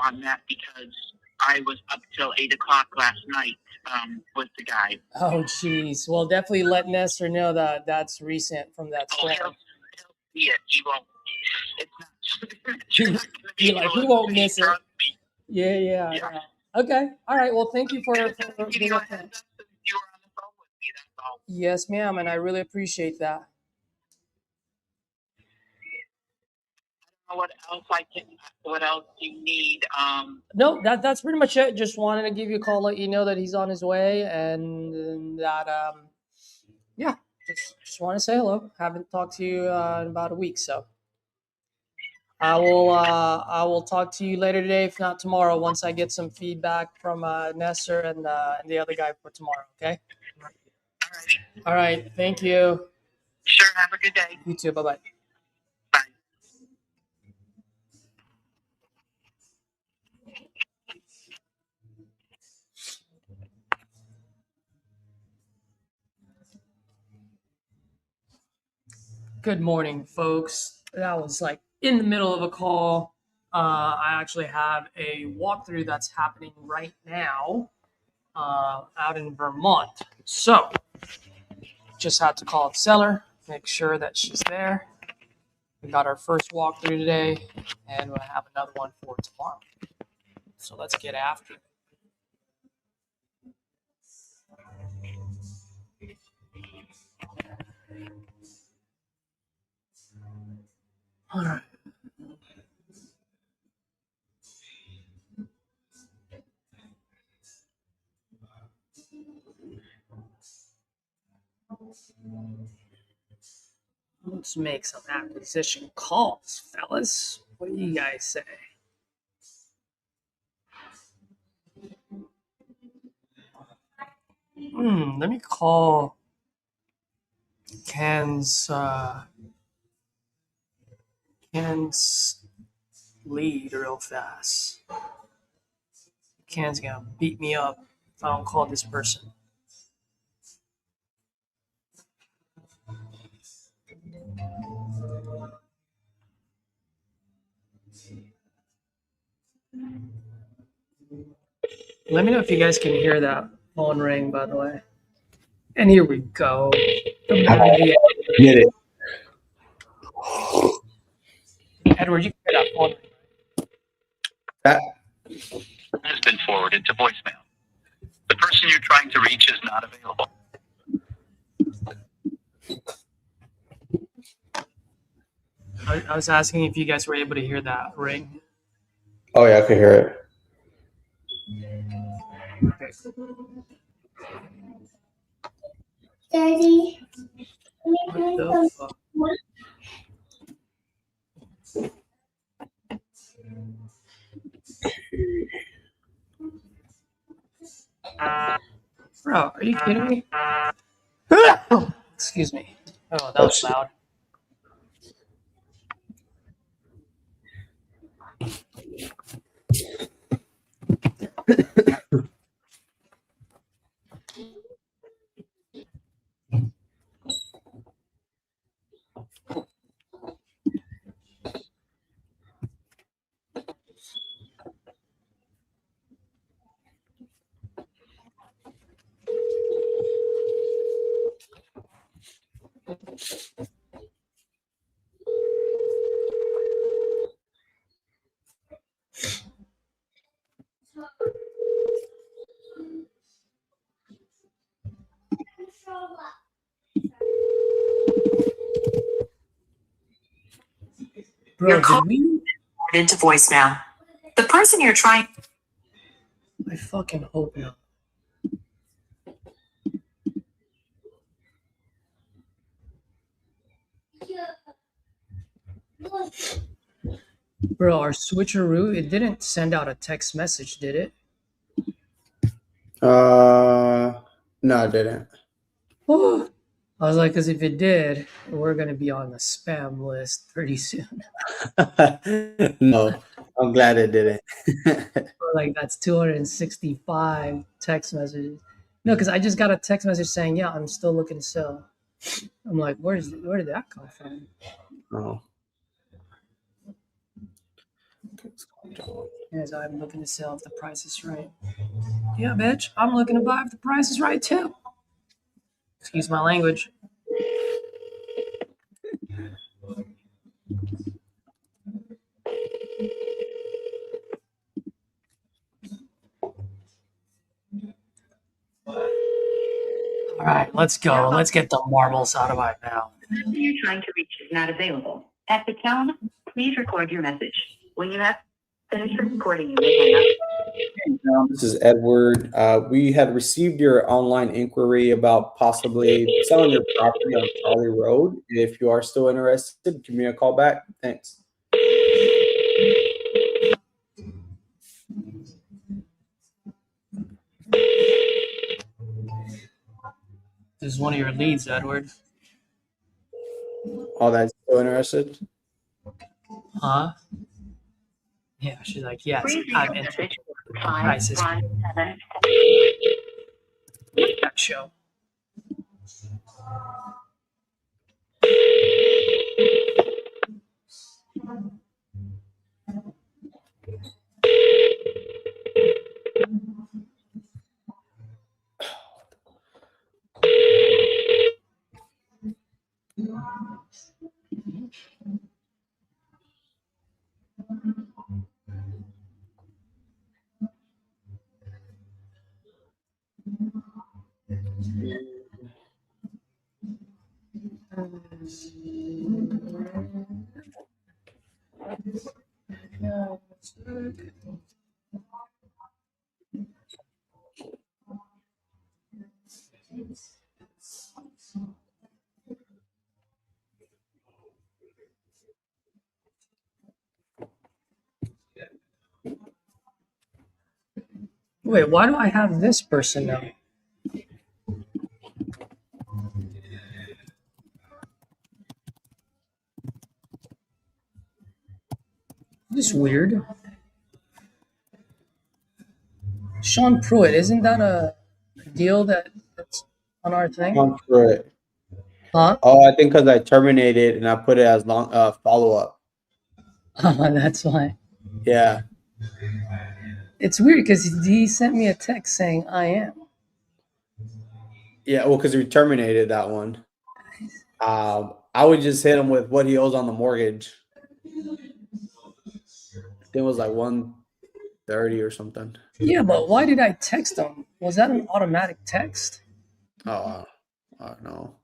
on that because I was up till 8 o'clock last night with the guy. Oh, geez. Well, definitely let Nestor know that that's recent from that Oh, storm. he'll see it. He won't. It's not. You're like, he won't miss it. Yeah. Okay. All right. Well, thank you for being you were on the phone with me. That's all. Yes, ma'am, and I really appreciate that. What else do you need? No, that's pretty much it. Just wanted to give you a call, let you know that he's on his way, and that yeah, just want to say hello. Haven't talked to you in about a week, so I will talk to you later today, if not tomorrow, once I get some feedback from Nestor and the other guy for tomorrow. Okay. All right. Thank you. Sure. Have a good day. You too. Bye-bye. Bye. Good morning, folks. That was like in the middle of a call. I actually have a walkthrough that's happening right now out in Vermont. So just had to call the seller, make sure that she's there. We got our first walkthrough today, and we'll have another one for tomorrow. So let's get after it. All right. Let's make some acquisition calls, fellas. What do you guys say? Let me call Ken's lead real fast. Ken's gonna beat me up if I don't call this person. Let me know if you guys can hear that phone ring, by the way. And here we go. Get it. Edward, you can hear that phone ring. That Has been forwarded to voicemail. The person you're trying to reach is not available. I was asking if you guys were able to hear that ring. Oh yeah, I can hear it. Okay. Daddy, What the fuck? Bro, are you kidding me? Excuse me. Oh, that was loud. Bro, did we? Into voicemail. The person you're trying. I fucking hope not. Bro, our switcheroo, it didn't send out a text message, did it? No, I didn't. Oh, I was like, because if it did, we're going to be on the spam list pretty soon. No, I'm glad it didn't. Like, that's 265 text messages. No, because I just got a text message saying, yeah, I'm still looking to sell. I'm like, where did that come from? Oh. Yes, I'm looking to sell if the price is right. Yeah, bitch, I'm looking to buy if the price is right too. Excuse my language. All right, let's go. Let's get the marbles out of my mouth. The person you're trying to reach is not available. At the tone, please record your message. When you have finished recording, you may hang up. This is Edward. We had received your online inquiry about possibly selling your property on Charlie Road. If you are still interested, give me a call back. Thanks. This is one of your leads, Edward. All that's still interested? Huh? Yeah, she's like, yes, Please leave I'm your interested. message. Prices. 517. That show. Wait, why do I have this person now? This is weird. Sean Pruitt, isn't that a deal that's on our thing? Come through it. Huh? Oh, I think because I terminated and I put it as long follow up. That's why. Yeah. It's weird because he sent me a text saying I am. Yeah. Well, because we terminated that one. I would just hit him with what he owes on the mortgage. I think it was like 130 or something. Yeah, but why did I text him? Was that an automatic text? Oh, I don't know.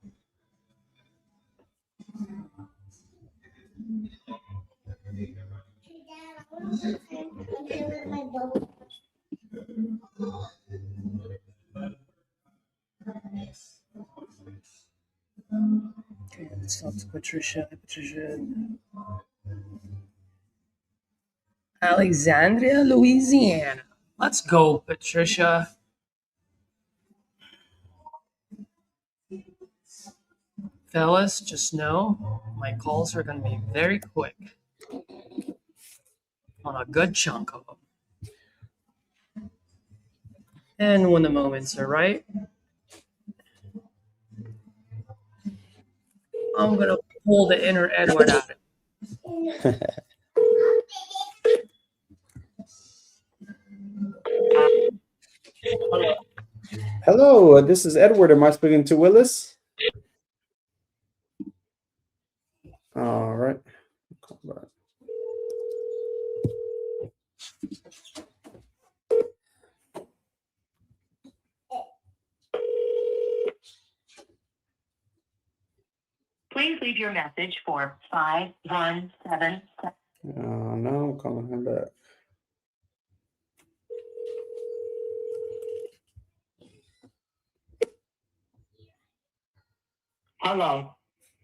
Okay, let's talk to Patricia. Alexandria, Louisiana. Let's go, Patricia. Fellas, just know my calls are going to be very quick on a good chunk of them. And when the moments are right, I'm going to pull the inner Edward out of it. Hello, this is Edward. Am I speaking to Willis? All right. Please leave your message for 517. No, I'm calling him back. Hello.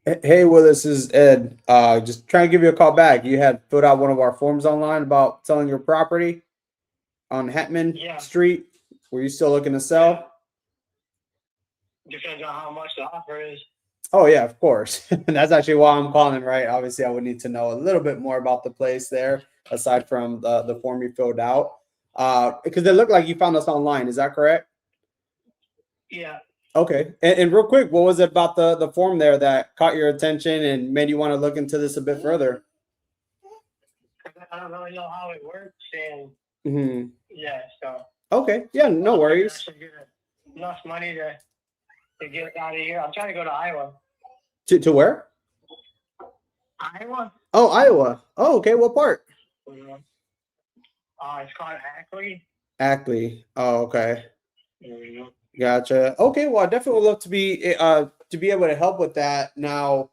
Hey, Willis, this is Ed. Just trying to give you a call back. You had filled out one of our forms online about selling your property on Hetman Street. Were you still looking to sell? Depends on how much the offer is. Oh, yeah, of course. That's actually why I'm calling, right? Obviously, I would need to know a little bit more about the place there, aside from the form you filled out. Because it looked like you found us online. Is that correct? Yeah. Okay. And real quick, what was it about the form there that caught your attention and made you want to look into this a bit further? I don't really know how it works, and Hmm. yeah, so. Okay. Yeah. No I worries. should get enough money to get out of here. I'm trying to go to Iowa. To where? Iowa? Oh, Iowa. Oh, okay. What part? It's called Ackley. Ackley. Oh, okay. Mhm. Gotcha. Okay, well, I definitely would love to be able to help with that. Now,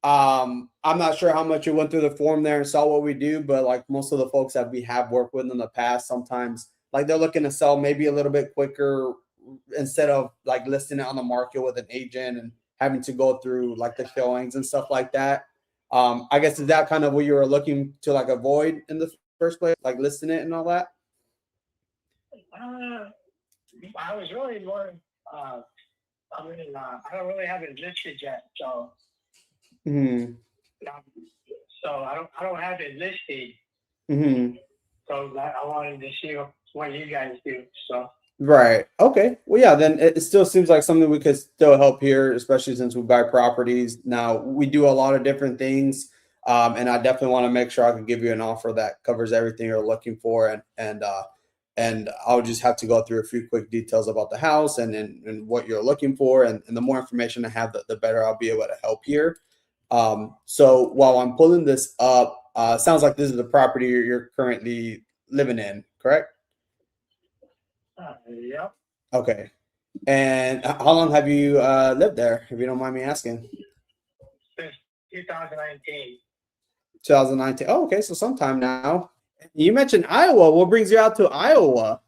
I'm not sure how much you went through the form there and saw what we do, but like most of the folks that we have worked with in the past, sometimes like they're looking to sell maybe a little bit quicker instead of like listing it on the market with an agent and having to go through like the showings and stuff like that. I guess is that kind of what you were looking to like avoid in the first place, like listing it and all that? I was really more. I don't really have it listed yet, so Hmm. I don't have it listed. Hmm. So I wanted to see what you guys do. So Right. Okay. Well, yeah, then it still seems like something we could still help here, especially since we buy properties. Now, we do a lot of different things. And I definitely want to make sure I can give you an offer that covers everything you're looking for. And I'll just have to go through a few quick details about the house and what you're looking for. And the more information I have, the better I'll be able to help here. So while I'm pulling this up, sounds like this is the property you're currently living in, correct? yep. Okay. And how long have you lived there, if you don't mind me asking? Since 2019. 2019. Oh, okay. So sometime now. You mentioned Iowa. What brings you out to Iowa?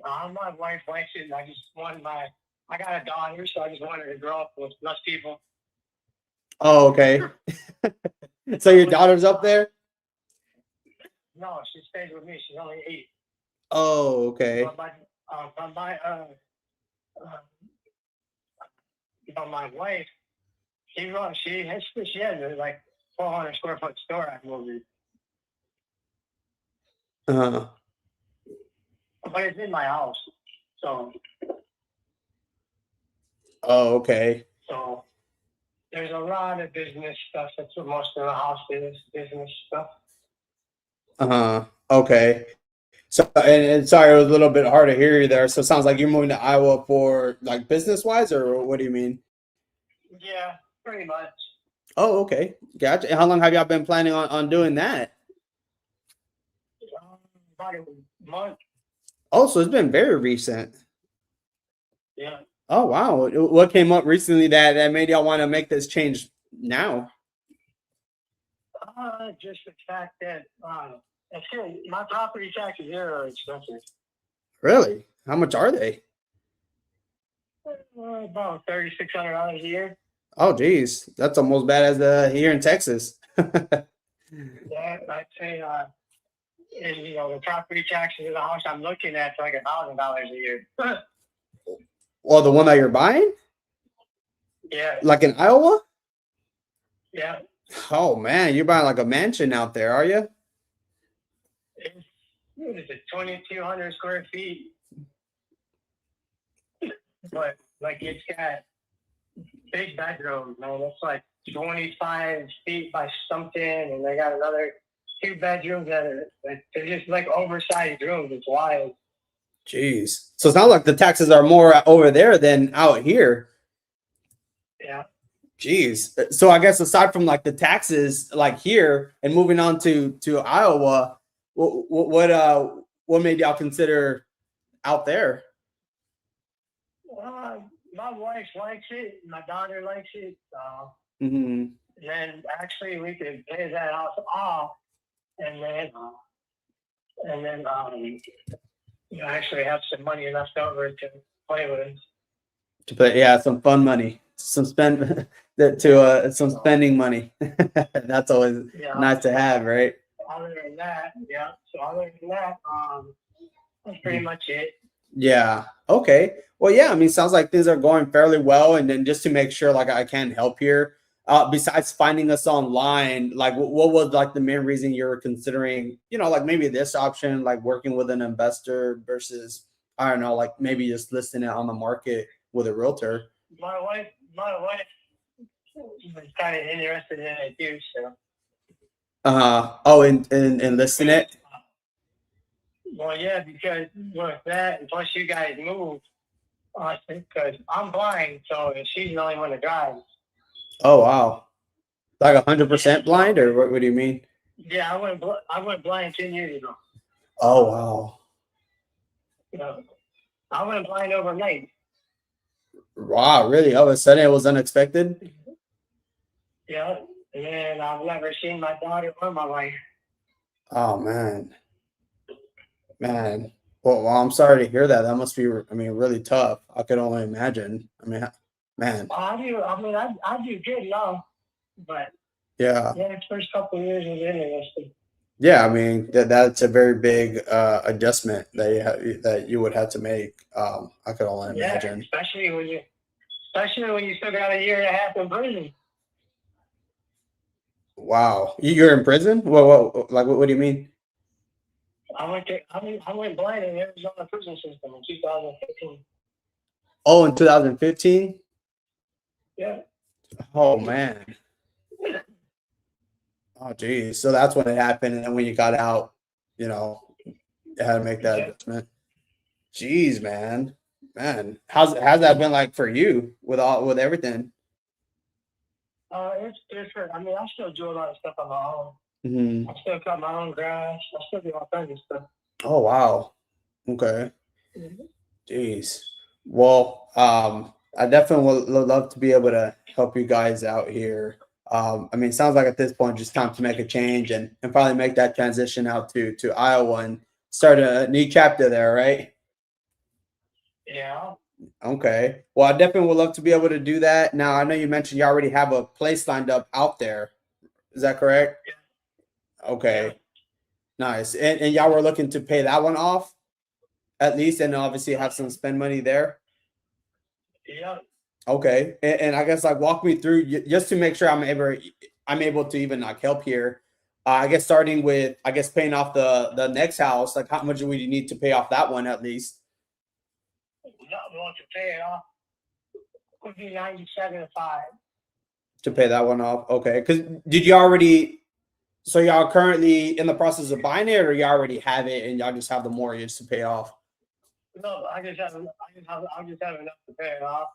My wife likes it, and I got a daughter, so I just wanted to grow up with less people. Oh, okay. So your daughter's up there? No, she stays with me. She's only 8. Oh, okay. But my wife, she has like 400 square foot store at movie, Uh, but it's in my house. So oh, okay. there's a lot of business stuff. That's what most of the house is, business stuff. Okay. So, and sorry, it was a little bit hard to hear you there. So it sounds like you're moving to Iowa for like business wise, or what do you mean? Yeah, pretty much. Oh, okay. Gotcha. And how long have y'all been planning on doing that? About a month. Oh, so it's been very recent. Yeah. Oh, wow. What came up recently that made y'all want to make this change now? Just the fact that my property taxes here are expensive. Really? How much are they? About $3,600 a year. Oh, geez. That's almost bad as here in Texas. Yeah, I'd say, and the property taxes of the house I'm looking at is like $1,000 a year. Well, the one that you're buying? Yeah. Like in Iowa? Yeah. Oh, man. You're buying like a mansion out there, are you? What is it, 2,200 square feet? But like it's got big bedrooms, man. It's like 25 feet by something, and they got another 2 bedrooms they're just like oversized rooms. It's wild. Jeez. So it's not like the taxes are more over there than out here. Yeah. Jeez. So I guess aside from like the taxes, like here, and moving on to Iowa, what made y'all consider out there? My wife likes it. My daughter likes it. Mm-hmm. Then actually we could pay that house off, and then actually have some money left over to play with. To put, yeah, some fun money, some spending money. That's always nice to have, right? Other than that, yeah. So other than that, that's pretty much it. Yeah. Okay. Well, yeah. I mean, sounds like things are going fairly well. And then just to make sure, like, I can help here. Besides finding us online, like, what was like the main reason you were considering, like maybe this option, like working with an investor versus, I don't know, like maybe just listing it on the market with a realtor? My wife was kind of interested in it too. So. Oh, in listing it. Well, yeah, because with that, and plus you guys moved, because I'm blind, so she's the only one that drives. Oh wow, like 100% blind, or what do you mean? Yeah, I went blind 10 years ago. Oh wow, You know, I went blind overnight. wow, really? All of a sudden, it was unexpected. Yeah, and then I've never seen my daughter or my wife. Oh man. Man, well, I'm sorry to hear that. That must be, I mean, really tough. I could only imagine. I mean, man, I do good now, but yeah, yeah, the first couple of years was interesting. yeah. I mean, that's a very big adjustment that you would have to make. I could only Yeah, imagine. especially when you still got a year and a half in prison. Wow, you're in prison? What do you mean? I went blind in Arizona prison system in 2015. Oh, in 2015. Yeah. Oh man. Oh geez. So that's when it happened, and then when you got out, you had to make that adjustment. Jeez, man. Man, how's that been like for you with everything? It's different. I mean, I still do a lot of stuff on my own. Mm-hmm. I still cut my own grass. I still do all kinds of stuff. Oh wow. Okay. Mm-hmm. Jeez. Well, I definitely would love to be able to help you guys out here. I mean, it sounds like at this point, just time to make a change and probably make that transition out to Iowa and start a new chapter there, right? Yeah. Okay. Well, I definitely would love to be able to do that. Now, I know you mentioned you already have a place lined up out there. Is that correct? Yeah. Okay. Yeah. Nice. And y'all were looking to pay that one off at least, and obviously have some spend money there. Yeah. Okay. And I guess like walk me through just to make sure I'm able to even like help here. I guess starting with paying off the next house, like how much would you need to pay off that one at least? Not want to pay it off. Would be 97.5. To pay that one off. Okay. Because did you already? So y'all currently in the process of buying it, or you already have it and y'all just have the mortgage to pay off? No, I just have enough to pay it off.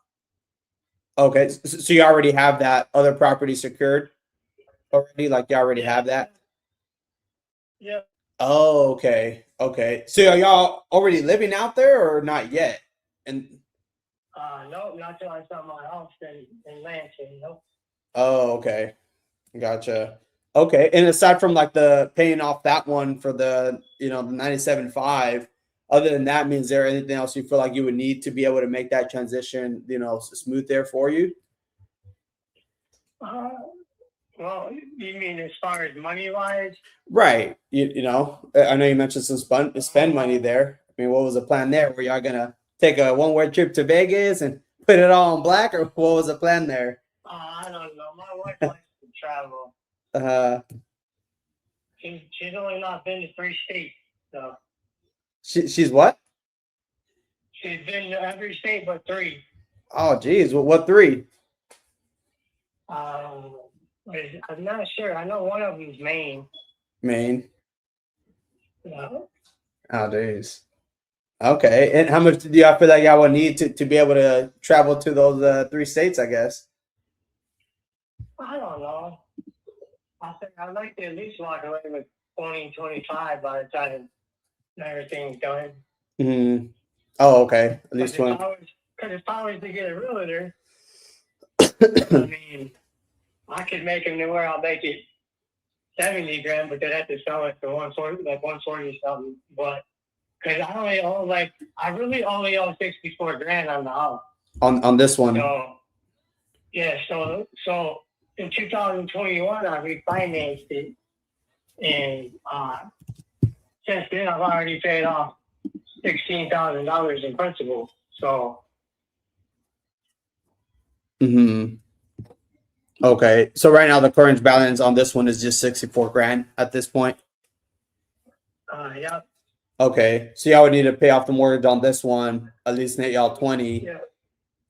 Okay. So you already have that other property secured already? Like you already have that? Yeah. Oh, okay. Okay. So are y'all already living out there or not yet? And No, not till I sell my house in Lansing, no. oh, okay. Gotcha. Okay. And aside from like the paying off that one for the, the 97.5, other than that, means there anything else you feel like you would need to be able to make that transition, smooth there for you? Well, you mean as far as money wise? Right. I know you mentioned some spend money there. I mean, what was the plan there? Were y'all gonna take a one-way trip to Vegas and put it all on black, or what was the plan there? I don't know. My wife likes to travel. She's only not been to 3 states, so. She's what? She's been to every state but 3. Oh, geez. Well, what 3? I'm not sure. I know one of them's Maine. Maine. Yeah. Oh, geez. Okay. And how much do y'all feel like y'all would need to be able to travel to those 3 states, I guess? I don't know. I think I'd like to at least walk away with 20-25 by the time everything's done. Mm-hmm. Oh, okay. At least 20. Because if I was to get a realtor, I mean, I could make them to where I'll make it 70 grand, but they'd have to sell it for 140 something. But because I really only owe 64 grand on the house. On this one. So yeah, so in 2021 I refinanced it, and since then I've already paid off $16,000 in principal. So. Mm-hmm. Okay, so right now the current balance on this one is just 64 grand at this point. Yeah. Okay, so y'all would need to pay off the mortgage on this one, at least net y'all 20. Yeah.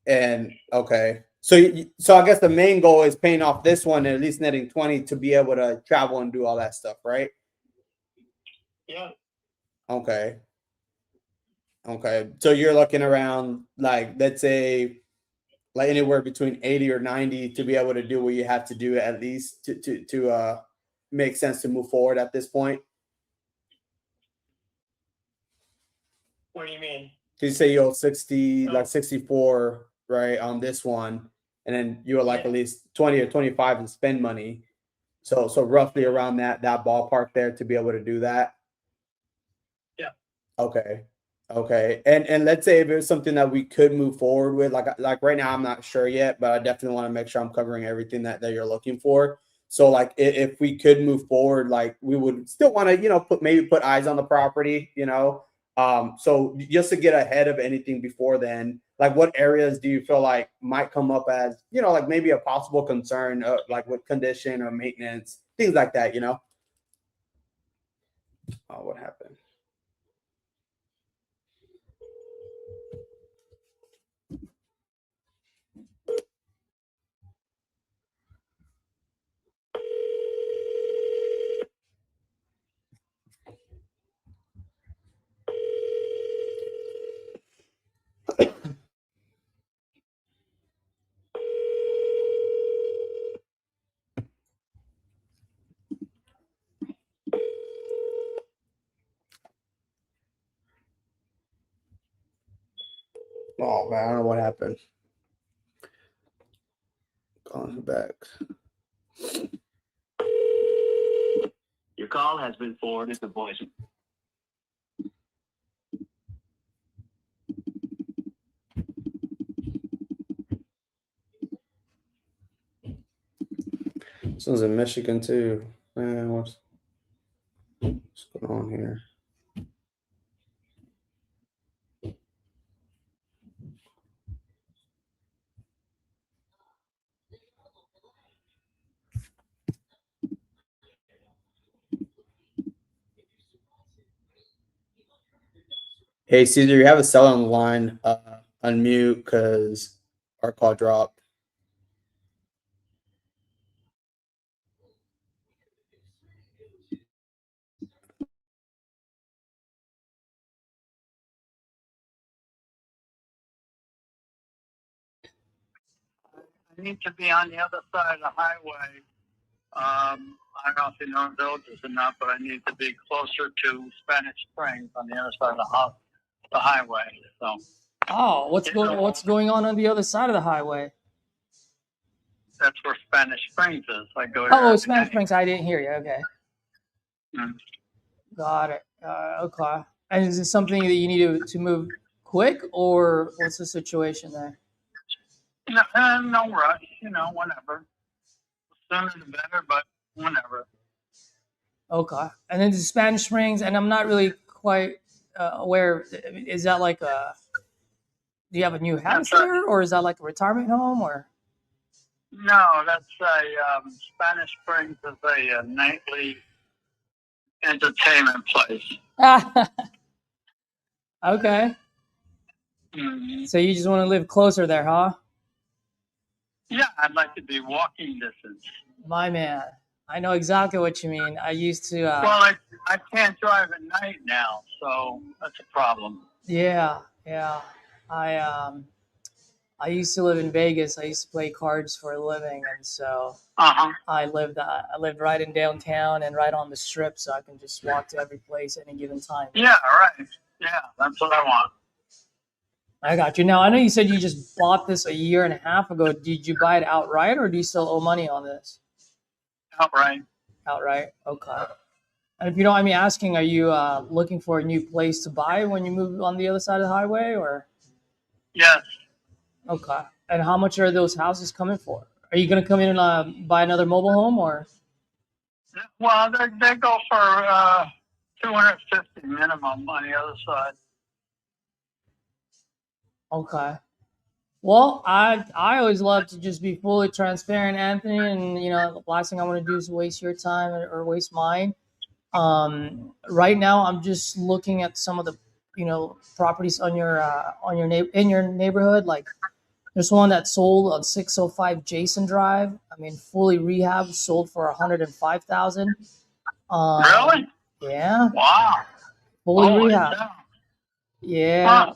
And okay, So I guess the main goal is paying off this one and at least netting 20 to be able to travel and do all that stuff, right? Yeah. Okay. So you're looking around, like, let's say, like anywhere between 80 or 90 to be able to do what you have to do, at least to make sense to move forward at this point. What do you mean? So you say you owe 60, like 64, right, on this one, and then you would like at least 20 or 25 in spend money. So roughly around that ballpark there to be able to do that. Yeah. Okay. And let's say if it was something that we could move forward with, like right now I'm not sure yet, but I definitely want to make sure I'm covering everything that you're looking for. So like if we could move forward, like we would still want to, put eyes on the property, so just to get ahead of anything before then, like what areas do you feel like might come up as, like maybe a possible concern, like with condition or maintenance, things like that, Oh, what happened? Oh man, I don't know what happened. Calling her back. Your call has been forwarded to voicemail. This one's in Michigan too. Man, what's going on here? Hey, Caesar, you have a seller on the line. Unmute because our call dropped. I need to be on the other side of the highway. I don't know if you know villages or not, but I need to be closer to Spanish Springs on the other side of the highway. So. Oh, what's going on the other side of the highway? That's where Spanish Springs is. I go there. Oh, Spanish Springs. I didn't hear you. Okay. Mm. Got it. Okay. And is this something that you need to move quick, or what's the situation there? No rush. Whenever. Sooner the better, but whenever. Okay. And then the Spanish Springs, and I'm not really quite aware. Is that like do you have a new house there, or is that like a retirement home, or? No, that's a Spanish Springs is a nightly entertainment place. Okay. Mm-hmm. So you just want to live closer there, huh? Yeah, I'd like to be walking distance. My man, I know exactly what you mean. I used to. Well, I can't drive at night now, so that's a problem. Yeah. I used to live in Vegas. I used to play cards for a living, and so I lived right in downtown and right on the strip, so I can just walk to every place at any given time. Yeah, right. Yeah, that's what I want. I got you. Now, I know you said you just bought this a year and a half ago. Did you buy it outright, or do you still owe money on this? Outright. Outright. Okay. And if you don't mind me asking, are you looking for a new place to buy when you move on the other side of the highway, or? Yes. Okay. And how much are those houses coming for? Are you going to come in and buy another mobile home, or? Well, they go for $250 minimum on the other side. Okay. Well, I always love to just be fully transparent, Anthony, and the last thing I want to do is waste your time or waste mine. Right now, I'm just looking at some of the properties in your neighborhood, like There's one that sold on 605 Jason Drive. I mean, fully rehab, sold for 105,000. Really? Yeah, Wow. fully Holy rehab. cow. Yeah.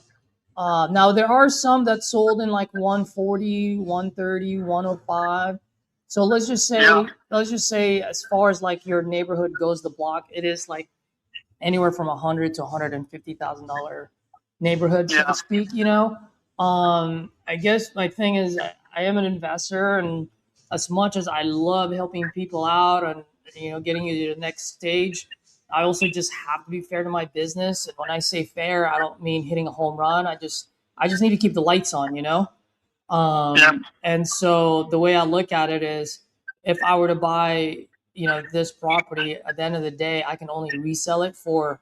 Huh. Now there are some that sold in like 140, 130, 105. So Yeah. let's just say as far as like your neighborhood goes, the block, it is like anywhere from $100 to $150,000 neighborhood, so to Yeah. speak, I guess my thing is I am an investor, and as much as I love helping people out and getting you to the next stage, I also just have to be fair to my business. And when I say fair, I don't mean hitting a home run. I just need to keep the lights on, Yeah. and so the way I look at it is, if I were to buy, this property, at the end of the day, I can only resell it for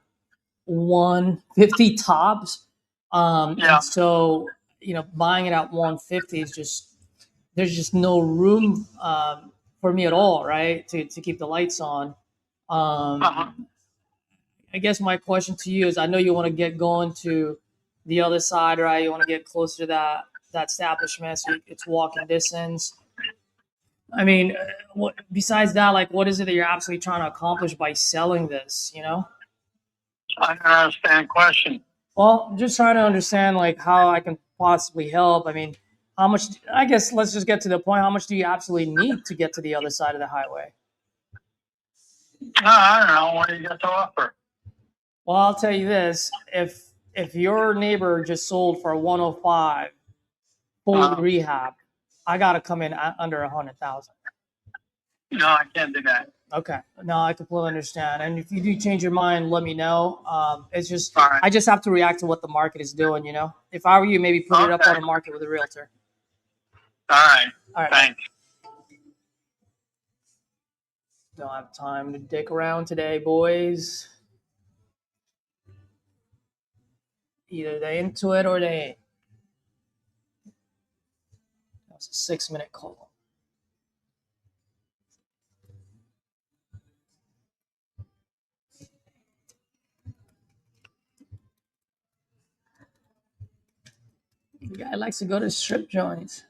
150 tops. Yeah. And so, buying it at 150 is just, there's just no room for me at all, right? To keep the lights on. Uh-huh. I guess my question to you is, I know you want to get going to the other side, right? You want to get closer to that establishment, so it's walking distance. I mean, what besides that, like, what is it that you're absolutely trying to accomplish by selling this? I don't understand the question. Well, I'm just trying to understand like how I can possibly help. I mean, how much? I guess let's just get to the point. How much do you absolutely need to get to the other side of the highway? I don't know. What do you got to offer? Well, I'll tell you this: if your neighbor just sold for 105, fully Uh, rehab, I got to come in under 100,000. no, I can't do that. Okay, no, I completely understand. And if you do change your mind, let me know. It's just All right. I just have to react to what the market is doing. If I were you, maybe put it up Okay. on a market with a realtor. All right. All right. Thanks. Don't have time to dick around today, boys. Either they into it or they ain't. That's a 6-minute call. The guy likes to go to strip joints.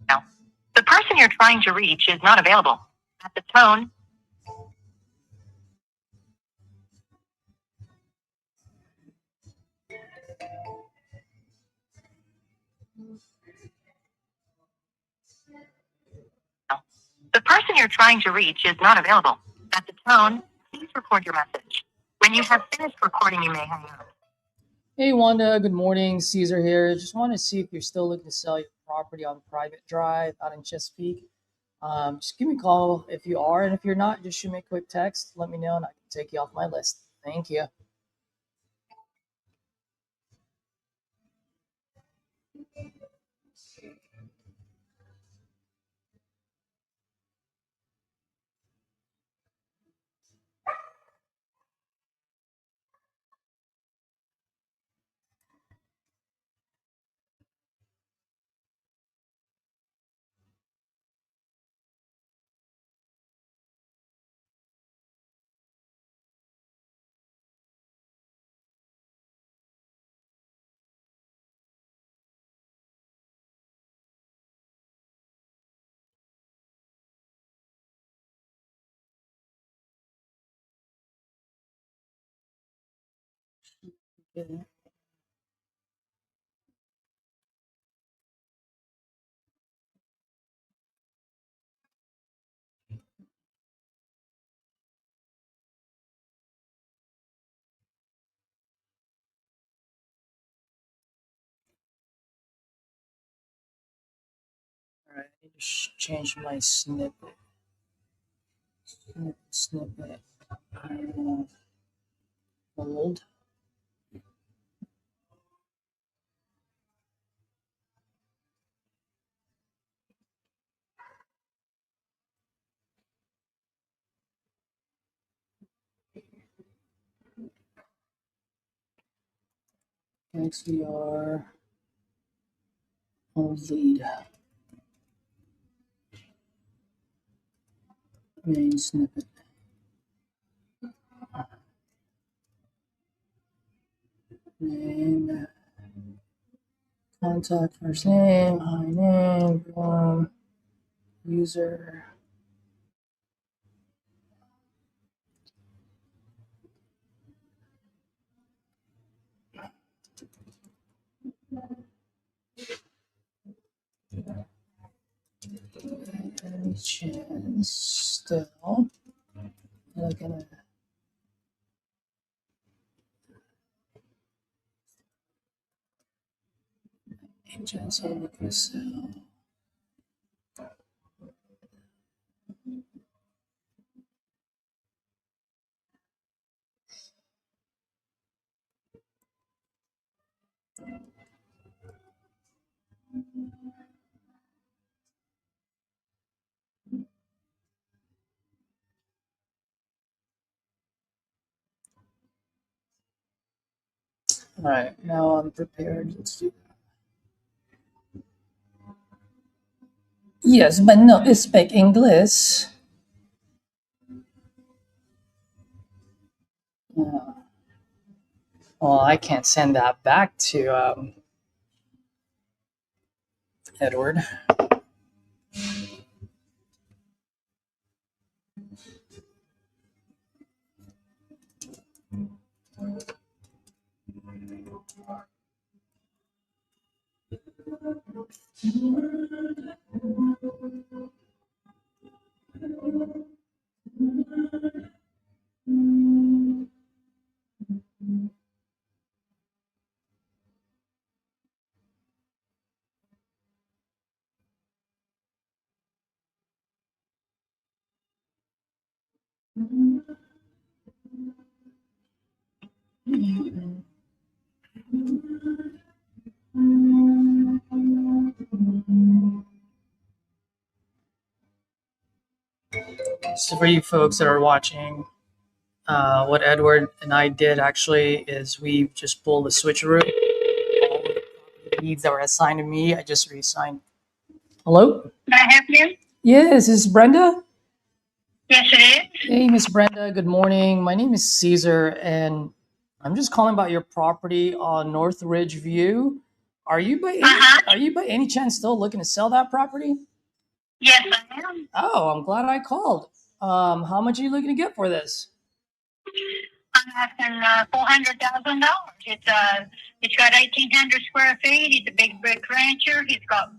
Now, the person you're trying to reach is not available. At the tone, the person you're trying to reach is not available. At the tone, please record your message. When you have finished recording, you may hang up. Hey Wanda, good morning. Caesar here. Just want to see if you're still looking to sell your property on Private Drive out in Chesapeake. Just give me a call if you are, and if you're not, just shoot me a quick text. Let me know, and I can take you off my list. Thank you. Yeah. All right, I need to change my snippet. Snippet. Hold. XVR. Hold lead. Main snippet. Name. Contact first name. High name. User. Any chance still looking at agents are looking to sell. All right, now I'm prepared. Let's do that. Yes, but no, speak English. Yeah. Well, I can't send that back to Edward. So for you folks that are watching, what Edward and I did actually is we just pulled the switcheroo. All of the leads that were assigned to me, I just reassigned. Hello? Can I help you? Yes, is this Brenda? Yes, it is. Hey, Miss Brenda, good morning. My name is Caesar, and I'm just calling about your property on North Ridge View. Are you by any chance still looking to sell that property? Yes, I am. Oh, I'm glad I called. How much are you looking to get for this? I'm asking $400,000. It's got 1,800 square feet. It's a big brick rancher. It's got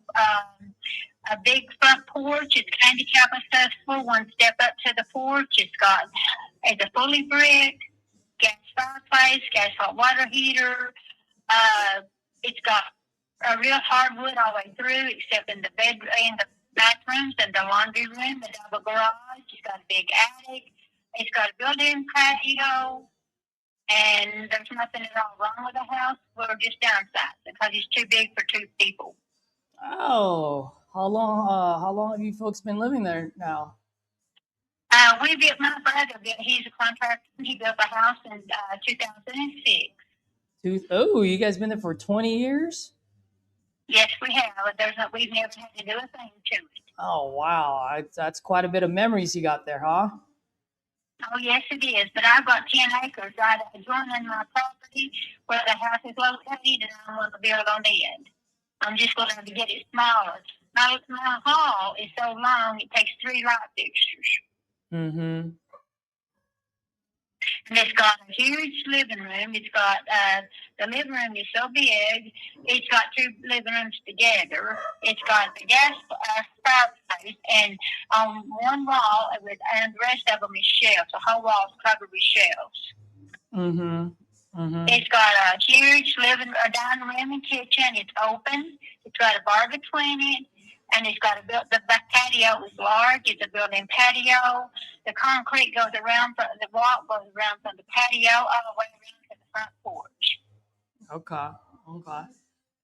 a big front porch. It's handicap accessible. One step up to the porch. It's a fully brick gas fireplace, gas hot water heater. It's got a real hardwood all the way through, except in the bathrooms and the laundry room, the double garage. It's got a big attic. It's got a built-in patio, and there's nothing at all wrong with the house. We're just downsized because it's too big for two people. Oh, how long have you folks been living there now? My brother, he's a contractor. He built a house in 2006. Oh, you guys been there for 20 years? Yes, we have. We've never had to do a thing to it. Oh, wow. That's quite a bit of memories you got there, huh? Oh, yes, it is. But I've got 10 acres right adjoining my property where the house is located, and I'm going to build on it. I'm just going to have to get it smaller. My hall is so long, it takes 3 light fixtures. Mm-hmm. And it's got a huge living room. It's got the living room is so big. It's got two living rooms together. It's got the gas spout space, and on one wall, and the rest of them is shelves. The whole wall is covered with shelves. It's got a huge dining room and kitchen. It's open. It's got a bar between it. And it's got the patio is large. It's a built-in patio. The concrete goes around, the wall goes around from the patio all the way around to the front porch. Okay.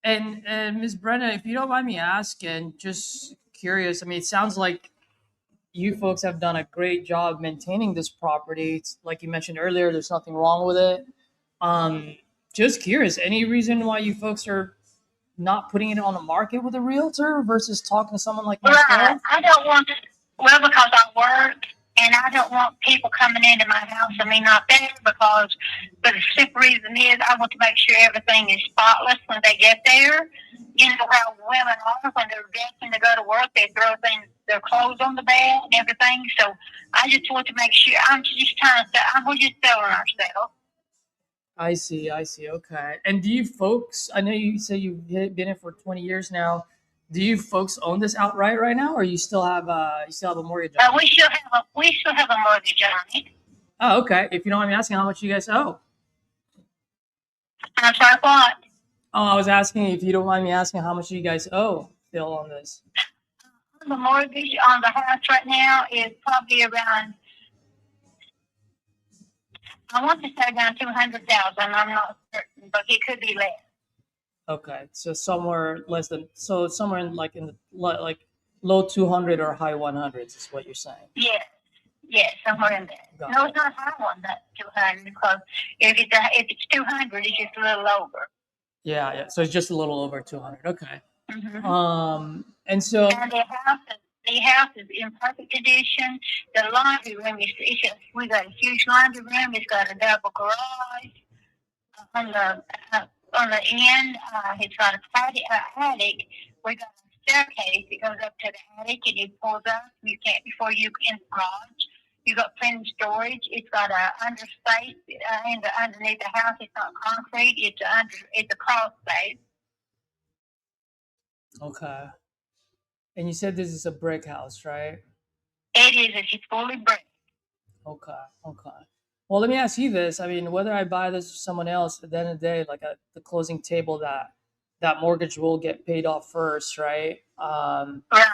And Ms. Brenda, if you don't mind me asking, just curious. I mean, it sounds like you folks have done a great job maintaining this property. It's, like you mentioned earlier, there's nothing wrong with it. Just curious, any reason why you folks are not putting it on the market with a realtor versus talking to someone like myself? Right. I don't want to, well, because I work and I don't want people coming into my house and me not there because, but the simple reason is I want to make sure everything is spotless when they get there. You know how women are when they're dressing to go to work, they throw their clothes on the bed and everything. So I just want to make sure, I'm just trying to say, we're just selling ourselves. I see. Okay. And do you folks, I know you say you've been in for 20 years now. Do you folks own this outright right now, or you still have a mortgage on it? We still have a mortgage on it. Oh, okay. If you don't mind me asking, how much you guys owe? I'm sorry, what? Oh, I was asking if you don't mind me asking how much you guys owe still on this. The mortgage on the house right now is probably around, I want to say around 200,000. I'm not certain, but it could be less. Okay, so somewhere somewhere in the low 200 or high 100s is what you're saying. Yes, somewhere in there. No, it's not high one, that 200, because if it's 200, it's just a little over. Yeah. So it's just a little over 200. Okay. Mm-hmm. And so. And the house is in perfect condition. The laundry room we got a huge laundry room. It's got a double garage on the end. It's got a attic. We got a staircase that goes up to the attic, and it pulls up. You can't before you in the garage. You got plenty of storage. It's got a under space underneath the house. It's not concrete. It's a crawl space. Okay. And you said this is a brick house, right? It is. It's fully brick. Okay. Well, let me ask you this. I mean, whether I buy this or someone else, at the end of the day, like at the closing table, that mortgage will get paid off first, right? Right.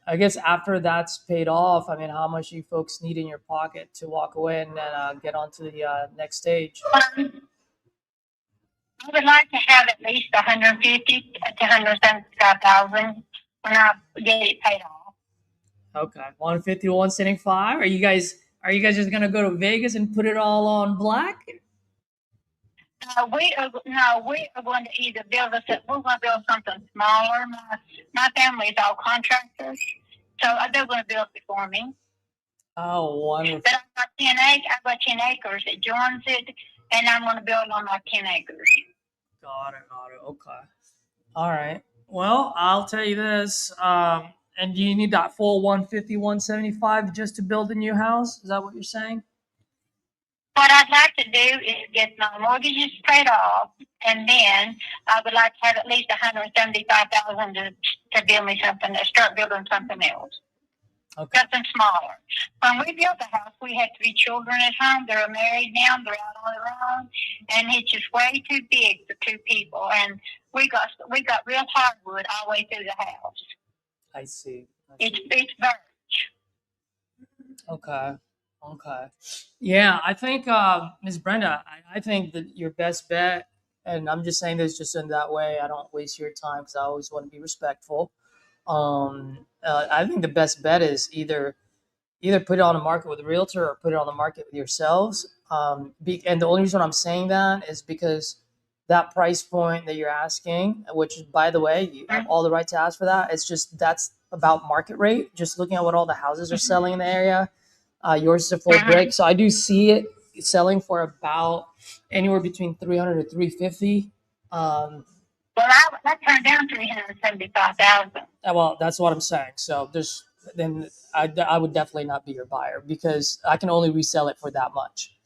I guess after that's paid off, I mean, how much you folks need in your pocket to walk away and then get on to the next stage? I would like to have at least 150 to 175,000 when I get it paid off. Okay, 150 to 175. Are you guys just gonna go to Vegas and put it all on black? We are going to either build we're going to build something smaller. My family is all contractors, so they're going to build it for me. Oh, wonderful! But I've got 10 acres that joins it, and I'm going to build on my 10 acres. Got it. Okay. All right. Well, I'll tell you this. And do you need that full 150, 175 just to build a new house? Is that what you're saying? What I'd like to do is get my mortgages paid off, and then I would like to have at least 175,000 to build me something, to start building something else. Okay. Something smaller. When we built the house, we had 3 children at home. They're married now. They're out on their own, and it's just way too big for 2 people. And we got real hardwood all the way through the house. I see. It's birch. Okay. Yeah, I think, Ms. Brenda, I think that your best bet, and I'm just saying this just in that way, I don't waste your time because I always want to be respectful. I think the best bet is either put it on the market with a realtor or put it on the market with yourselves. And the only reason I'm saying that is because that price point that you're asking, which by the way, you have all the right to ask for that. It's just that's about market rate. Just looking at what all the houses are selling in the area. Yours is a full brick, so I do see it selling for about anywhere between 300 to 350. Well, I turned down 375,000. Well, that's what I'm saying. So I would definitely not be your buyer because I can only resell it for that much.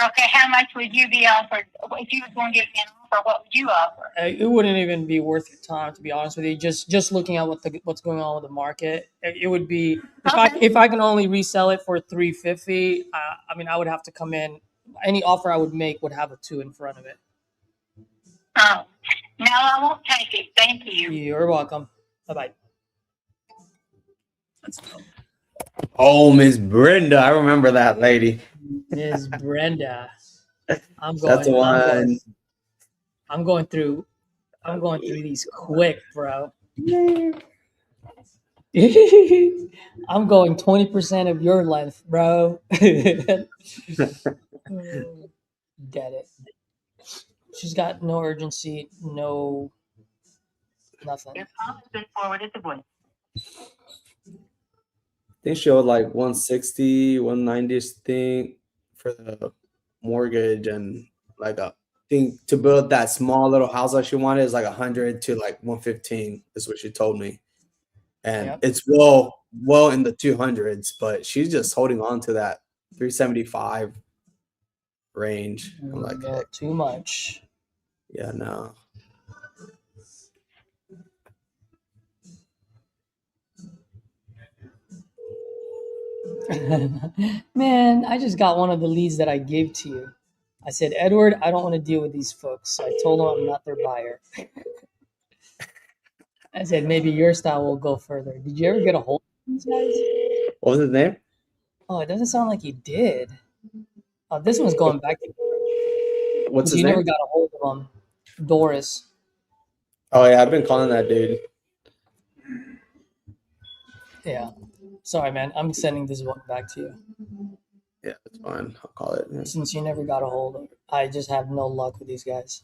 Okay, how much would you be offered if you was going to give me an offer? What would you offer? It wouldn't even be worth your time, to be honest with you. Just looking at what's going on with the market, it would be if I can only resell it for $350. I mean, I would have to come in. Any offer I would make would have a 2 in front of it. Oh, no, I won't take it. Thank you. You're welcome. Bye bye. Oh, Miss Brenda, I remember that lady. Ms. Brenda. I'm That's the one. I'm going through these quick, bro. I'm going 20% of your life, bro. Get it. She's got no urgency, no nothing. Your call has been forwarded to voice. I think she owed like 160, 190 thing for the mortgage, and like I think to build that small little house that she wanted is like 100 to like 115 is what she told me. And Yep. it's well in the 200s, but she's just holding on to that 375 range. I'm like, No, heck, too much. yeah, no. Man, I just got one of the leads that I gave to you. I said, Edward, I don't want to deal with these folks. So I told them I'm not their buyer. I said, maybe your style will go further. Did you ever get a hold of these guys? What was his name? Oh, it doesn't sound like you did. Oh, this one's going back to What's his you name? never got a hold of him. Doris. Oh yeah, I've been calling that dude. Yeah. Sorry, man. I'm sending this one back to you. Yeah, it's fine. I'll call it. Since you never got a hold of it. I just have no luck with these guys.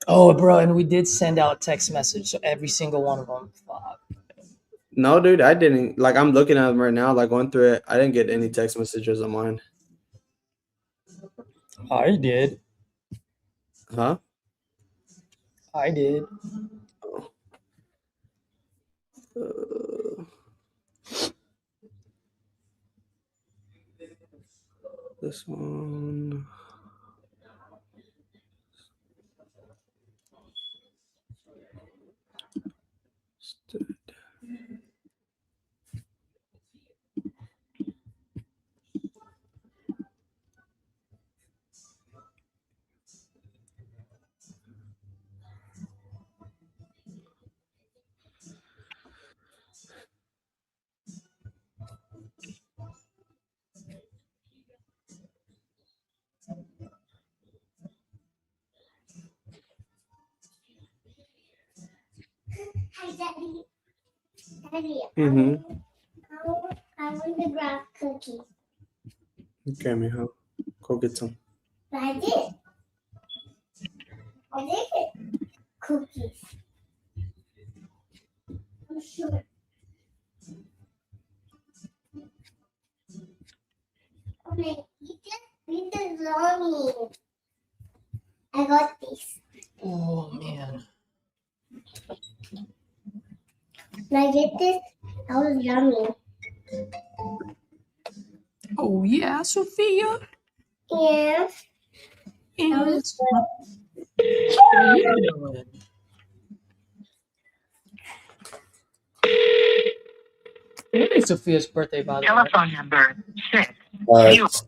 Oh, bro, and we did send out text message to every single one of them. Fuck. No, dude, I didn't. Like, I'm looking at them right now, like going through it. I didn't get any text messages on mine. I did. Huh? I did. This one. Hi, Daddy. Daddy, Mm-hmm. I want to grab cookies. Okay, mijo. Go get some. But I did. I did get cookies. I'm sure. Okay, eat the Zombie. I got these. Oh, man. When I get this, that was yummy. Oh, yeah, Sophia. Yeah. That was When is Sophia's birthday, by the way? Telephone number 6. It's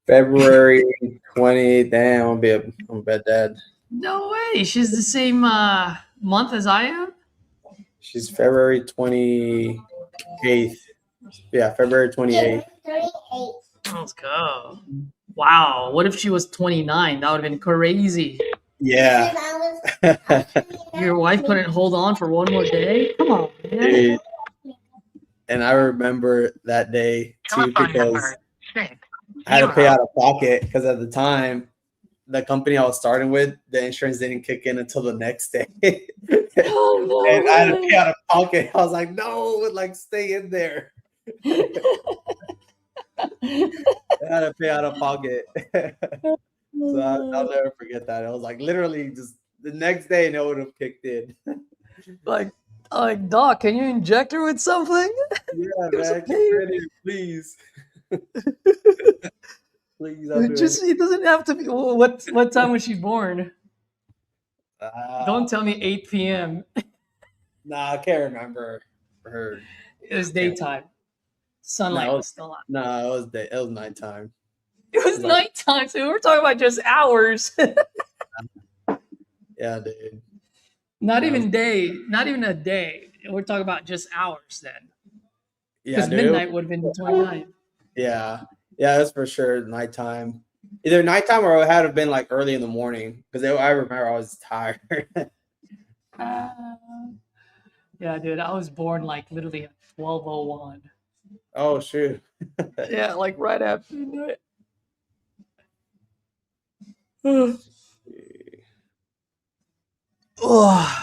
February 20. Damn, I'm a bad dad. No way. She's the same month as I am? She's February 28th. Yeah, February 28th. 38. Let's go. Wow. What if she was 29? That would have been crazy. Yeah. And I was Your wife couldn't hold on for one more day? Come on, man. Dude. And I remember that day too Telephone because number 6. I had to pay out of pocket because at the time, the company I was starting with, the insurance didn't kick in until the next day. Oh, no And I had to way. pay out of pocket. I was like, no, like stay in there. I had to pay out of pocket. So I'll never forget that. I was like literally just the next day and it would have kicked in. Like, Like, Doc, can you inject her with something? Yeah, Give us a man, get pain. ready, please. Please, I'll do Just it doesn't have to be. What time was she born? it. Don't tell me 8 p.m. Nah, I can't remember her. It was daytime. Sunlight No, was still on. no, it was day. It was nighttime. It was It's like, nighttime, so we're talking about just hours. yeah, dude. Not That was- even day. Not even a day. We're talking about just hours then. Yeah, Because dude. midnight would have been the 29th. Yeah, yeah, that's for sure. Nighttime, either nighttime or it had to have been like early in the morning because I remember I was tired. Yeah, dude, I was born like literally at 12:01. Oh shoot. Yeah, like right after midnight. Ugh.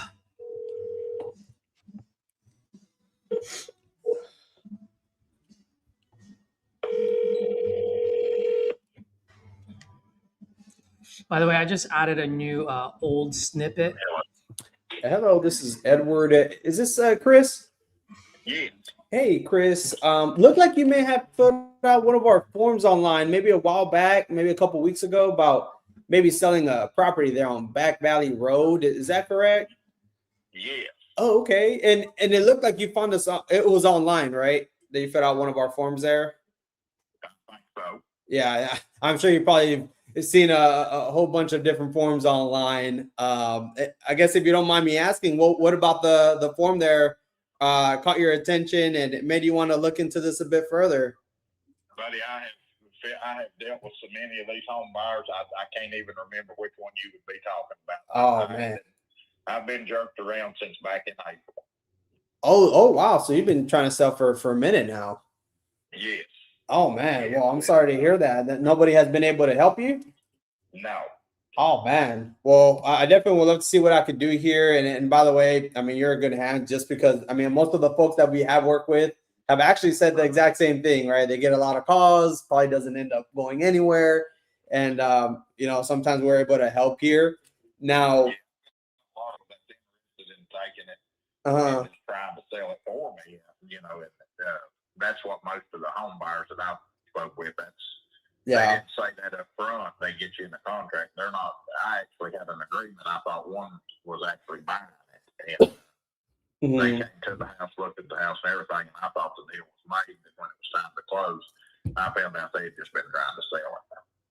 By the way, I just added a new old snippet. Hello, this is Edward. Is this Chris? Yeah. Hey, Chris. Looked like you may have filled out one of our forms online, maybe a while back, maybe a couple weeks ago, about maybe selling a property there on Back Valley Road. Is that correct? Yeah. Oh, okay. And it looked like you found us. It was online, right? That you filled out one of our forms there. I think so. Yeah, I'm sure you probably seen a whole bunch of different forms online. I guess if you don't mind me asking, what about the form there caught your attention and it made you want to look into this a bit further? Buddy, I have dealt with so many of these home buyers. I can't even remember which one you would be talking about. Oh man. I've been jerked around since back in April. Oh wow. So you've been trying to sell for a minute now. Yes. Oh man. Well, I'm sorry to hear that nobody has been able to help you. No. Oh man. Well, I definitely would love to see what I could do here. And by the way, I mean, you're a good hand just because I mean, most of the folks that we have worked with have actually said the exact same thing, right? They get a lot of calls, probably doesn't end up going anywhere. And you know, sometimes we're able to help here. Now, A lot of that's interested in taking it and just trying to sell it for me. You know, and, that's what most of the home buyers that I've spoke with. They didn't say that up front. They get you in the contract. They're not. I actually had an agreement. I thought one was actually buying it, and they came to the house, looked at the house and everything, and I thought the deal was made. And when it was time to close, I found out they had just been trying to sell it.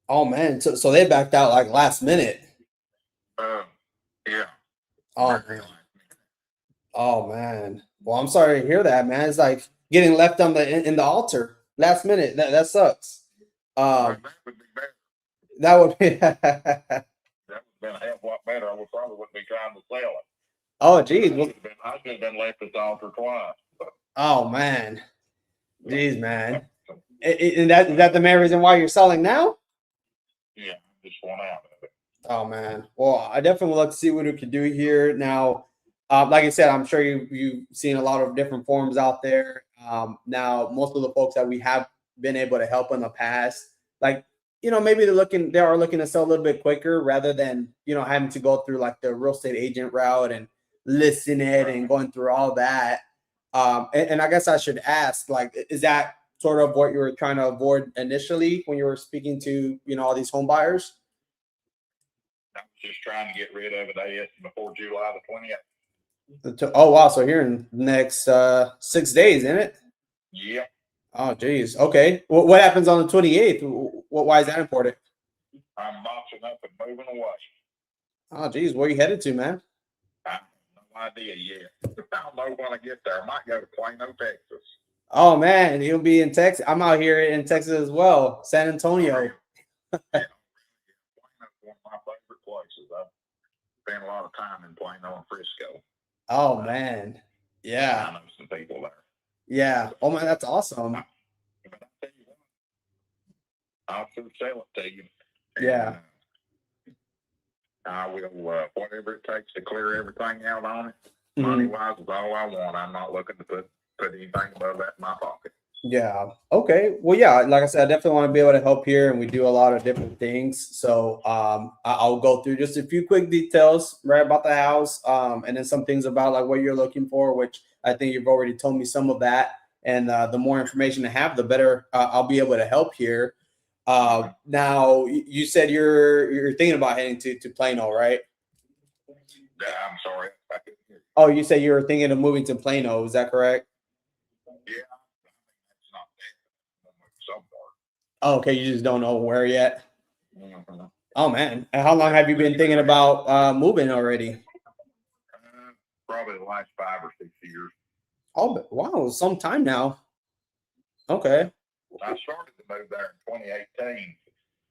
Oh man, so they backed out like last minute. Yeah. Oh man. Oh man. Well, I'm sorry to hear that, man. It's like getting left on in the altar last minute. That sucks. That would be better. That would be. That would have been a hell of a lot better. I would probably wouldn't be trying to sell it. Oh geez. I should have been left at the altar twice. But. Oh man. Jeez, man. And is that the main reason why you're selling now? Yeah, just one out of it. Oh man. Well, I definitely would like to see what we can do here. Now, like I said, I'm sure you've seen a lot of different forms out there. Now, most of the folks that we have been able to help in the past, like, you know, maybe they are looking to sell a little bit quicker rather than, you know, having to go through like the real estate agent route and listing it and going through all that. And I guess I should ask, like, is that sort of what you were trying to avoid initially when you were speaking to, you know, all these home buyers? I was just trying to get rid of it before July the 20th. Oh wow! So here in the next 6 days, isn't it? Yeah. Oh geez. Okay. What happens on the 28th? Why is that important? I'm boxing up and moving away. Oh geez, where are you headed to, man? I have no idea yet. I don't know when I get there. I might go to Plano, Texas. Oh man, you'll be in Texas. I'm out here in Texas as well, San Antonio. Yeah. Plano's one of my favorite places. I've spent a lot of time in Plano and Frisco. Oh man, yeah. I know some people there. Yeah. Oh man, that's awesome. But I tell you what, I'll sure sell it to you. Yeah. I will, whatever it takes to clear everything out on it. Money wise is all I want. I'm not looking to put anything above that in my pocket. Yeah. Okay. Well, yeah, like I said, I definitely want to be able to help here, and we do a lot of different things. So I'll go through just a few quick details right about the house, and then some things about like what you're looking for, which I think you've already told me some of that. And the more information I have, the better I'll be able to help here. Now you said you're thinking about heading to Plano, right? Yeah, I'm sorry. I couldn't hear you. Oh, you said you were thinking of moving to Plano. Is that correct? Yeah, it's not there. Somewhere. Oh, okay. You just don't know where yet. Mm-hmm. Oh man, and how long have you been thinking about moving already? Probably the last 5 or 6 years. Oh wow, some time now. Okay. I started to move there in 2018,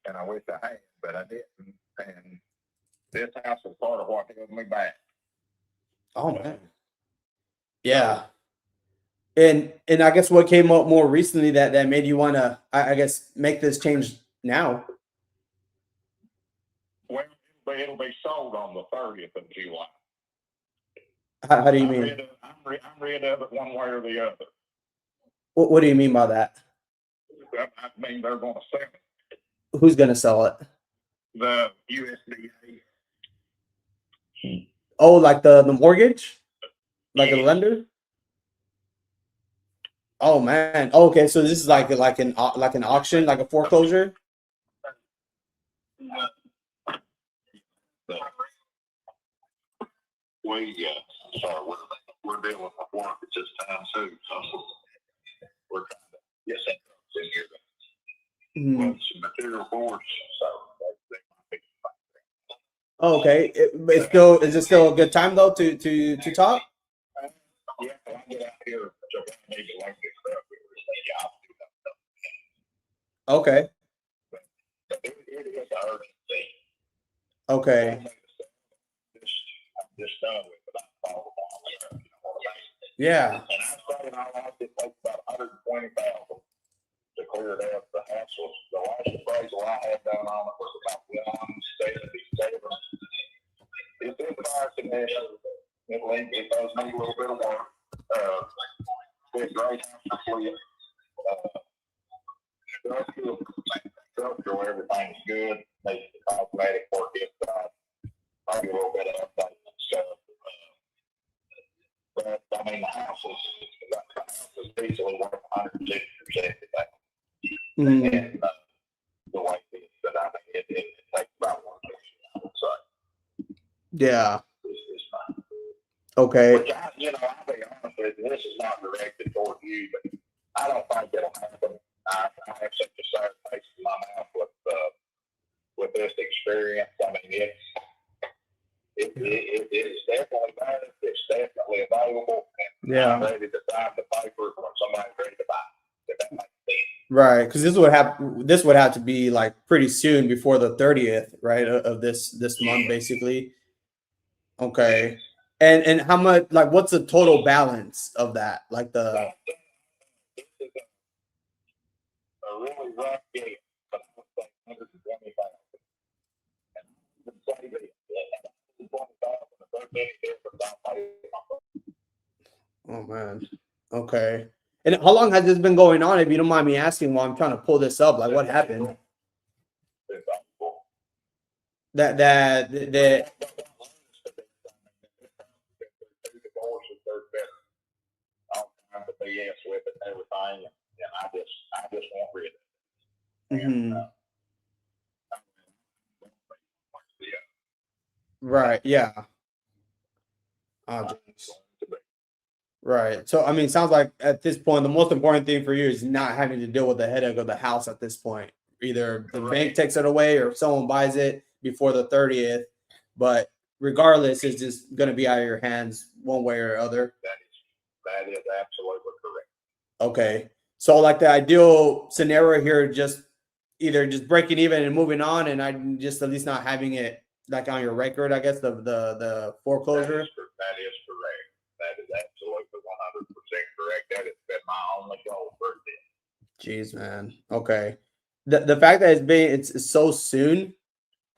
and I wish I had, but I didn't. And this house is part of what held me back. Oh man. Yeah. And I guess what came up more recently that made you want to I guess make this change now? Well, it'll be sold on the 30th of July. How do you mean? I'm rid of it one way or the other. What do you mean by that? I mean, they're going to sell it. Who's going to sell it? The USDA. Oh, like the mortgage? Like a lender? Oh man. Oh, okay, so this is like an auction, like a foreclosure? Sorry, we're dealing with work at this time too, so we're trying to get some in here. Mhm. Some material boards, so Oh, okay. Is it still a good time though to talk? yeah, I get out here, so I need to like this stuff. Okay. It is an urgency. Okay. I'm just done with it. I'm all along. Yeah. And I'm saying I like it takes about 120,000 to clear it up. The house was the last appraisal I had done on it was about 177. It's in fire condition. It does need a little bit of work. It's great house to flip. Structural, everything's good. Makes the cosmetic work inside. Maybe a little bit of update and stuff. But I mean, the house is easily worth 160%. Mhm. And the way it is, but I mean, it takes about 1 year, I would say. Yeah. It's fine. Okay. Which I'll be honest with you, this is not directed toward you, but I don't think it'll happen. I have such a sour taste in my mouth with this experience. I mean, it is definitely there. It's definitely available. And Yeah. I'm ready to sign the paper when somebody's ready to buy it. If that makes sense. Right, because this would have to be like pretty soon before the 30th, right, of this month, basically. Okay. And how much, like, what's the total balance of that? Like the This is a really rough game, but I would say 120,000. And I would say that 120,000 if there's any difference, I'll pay it. oh man. Okay. And how long has this been going on? If you don't mind me asking, while I'm trying to pull this up, like what happened? It's awful. That Divorces, there's been all kinds of BS with it and everything, and I just want rid of it. And, mhm. Right, yeah. Oh, geez. Right. So I mean, it sounds like at this point, the most important thing for you is not having to deal with the headache of the house at this point. Either the bank takes it away or someone buys it before the 30th. But regardless, it's just going to be out of your hands one way or other. That is absolutely correct. Okay. So like the ideal scenario here, just either just breaking even and moving on, and I just at least not having it like on your record, I guess, the foreclosure. That is correct. That is absolutely 100% correct. That has been my only goal for this. Jeez, man. Okay. The fact that it's so soon,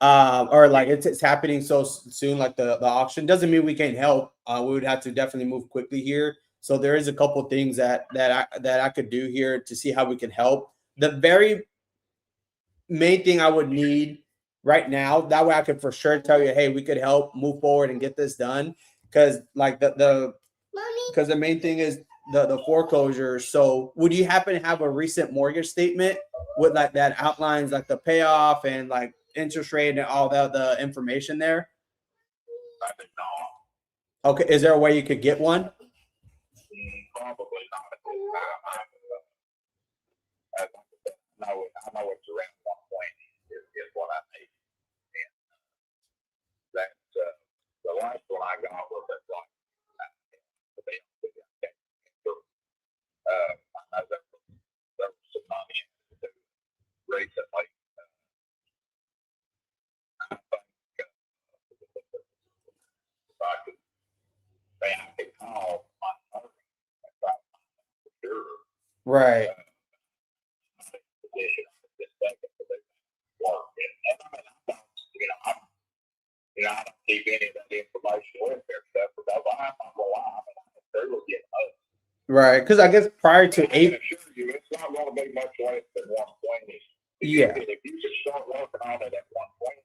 or like it's happening so soon, like the auction doesn't mean we can't help. We would have to definitely move quickly here. So there is a couple things that I could do here to see how we can help. The very main thing I would need right now, that way I could for sure tell you, hey, we could help move forward and get this done. Because like the main thing is the foreclosure. So would you happen to have a recent mortgage statement with like that outlines like the payoff and like interest rate and all the information there? I did not. Okay, is there a way you could get one? Probably not at this time. I know it's around 120 is what I need. And that's the last one I got was at like I know there was some money recently. I think I could call my attorney and try to find out for sure. Right. Position at this second for their work. And I mean, I don't keep any of that information with their stuff because I'm not gonna lie. I mean, they will get up. Right. Because I guess prior to I can assure you, it's not going to be much less than 120. Yeah. If you could start working on it at 120,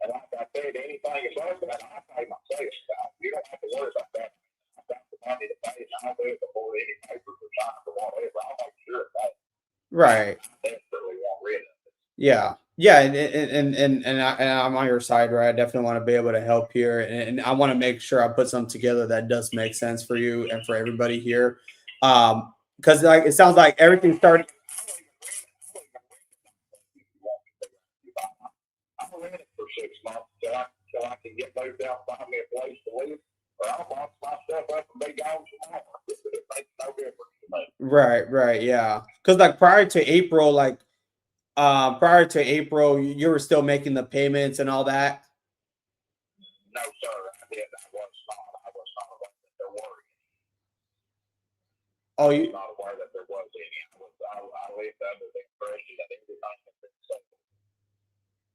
and like I said, anything is less than that, I pay my sales guy. You don't have to worry about that. I've got the money to pay, and I'll do it before any papers are signed or whatever. I'll make sure of that. Right. I desperately want rid of it. Yeah. Yeah, and I'm on your side, right? I definitely want to be able to help here, and I want to make sure I put something together that does make sense for you and for everybody here. Because like it sounds like everything started. I'll rent it for 6 months till I can get moved out, find me a place to live, or I'll box my stuff up and be gone tomorrow. It makes no difference to me. Right, yeah. Because like prior to April, you were still making the payments and all that. No, sir, I did. I was not aware that there were any. Oh, I was not aware that there was any. I lived under the impression that everything had been settled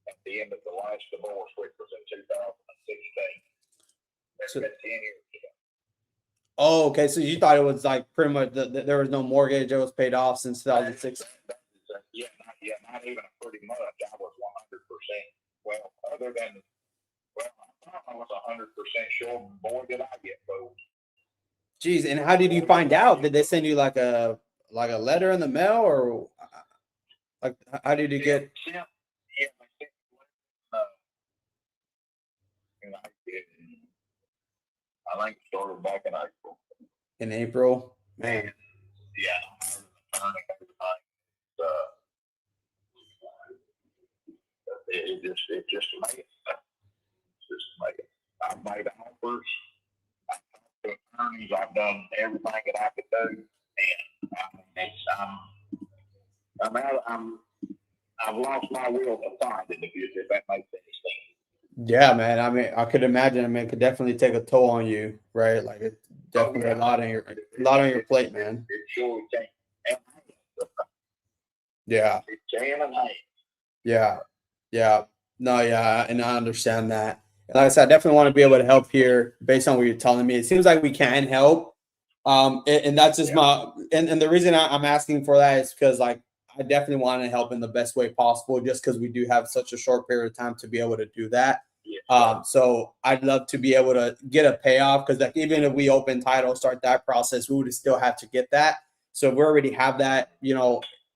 at the end of the last divorce, which was in 2016. It's been 10 years ago. Oh, okay. So you thought it was like pretty much there was no mortgage; it was paid off since 2006. Yeah, not even pretty much. I was 100%. Well, other than, I was 100% sure. Boy, did I get fooled. Jeez, and how did you find out? Did they send you like a letter in the mail, or like how did you get? Yeah, I think it started back in April. In April, man. Yeah, it's just amazing. It's just amazing. I've made offers. I've talked to attorneys. I've done everything that I could do, and I've lost my will to find it. If that makes any sense. Yeah, man. I mean, I could imagine. I mean, it could definitely take a toll on you, right? Like it's definitely a lot on your plate, man. It sure can. Yeah. It can and can. Yeah. No, yeah, and I understand that. And like I said, I definitely want to be able to help here based on what you're telling me. It seems like we can help. And that's just and the reason I'm asking for that is because like I definitely want to help in the best way possible just because we do have such a short period of time to be able to do that. So I'd love to be able to get a payoff because like even if we open title, start that process, we would still have to get that. So if we already have that,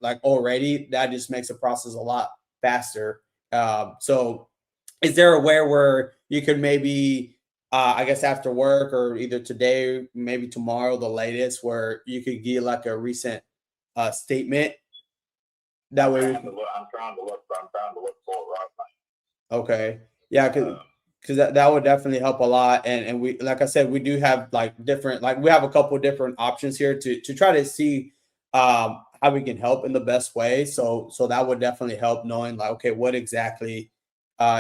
like already, that just makes the process a lot faster. So is there a way where you could maybe, I guess after work or either today, maybe tomorrow, the latest, where you could get like a recent statement? That way, I'm trying to look for it right now. Okay, yeah, because that would definitely help a lot. And we, like I said, we do have like different, like we have a couple different options here to try to see how we can help in the best way. So that would definitely help knowing like, okay, what exactly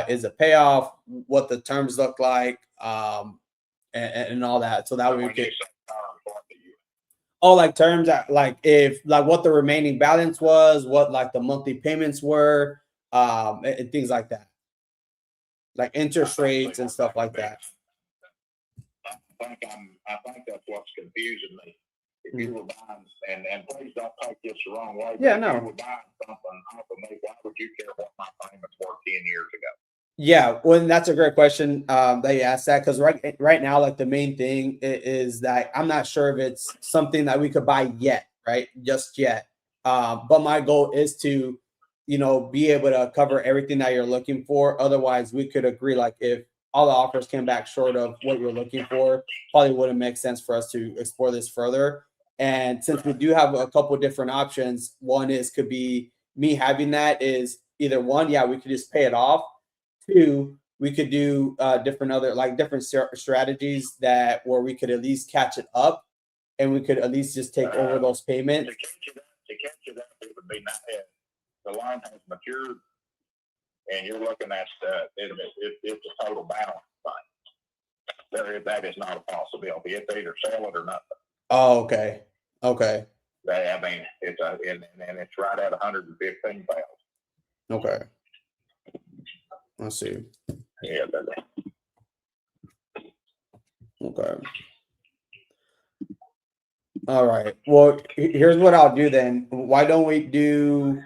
is a payoff, what the terms look like, and all that. So that we could. Oh, like terms, like if like what the remaining balance was, what like the monthly payments were, and things like that, like interest rates and stuff like that. I think I think that's what's confusing me. If you were buying, and please don't take this the wrong way. Yeah, but no. If you were buying something off of me, why would you care what my payments were 10 years ago? Yeah, well, that's a great question that you asked that, because right now, like the main thing is that I'm not sure if it's something that we could buy yet, right? Just yet. But my goal is to, be able to cover everything that you're looking for. Otherwise, we could agree, like if all the offers came back short of what you're looking for, probably wouldn't make sense for us to explore this further. And since we do have a couple different options, one could be me having that is either one, yeah, we could just pay it off. Two, we could do different strategies where we could at least catch it up, and we could at least just take over those payments. To catch it up, it would be not if the loan has matured, and you're looking at it's a total balance thing. That is not a possibility. It's either sell it or nothing. Oh, okay. Okay. I mean, it's right at 115,000. Okay. Let's see. Yeah. Okay. All right. Well, here's what I'll do then. Why don't we do?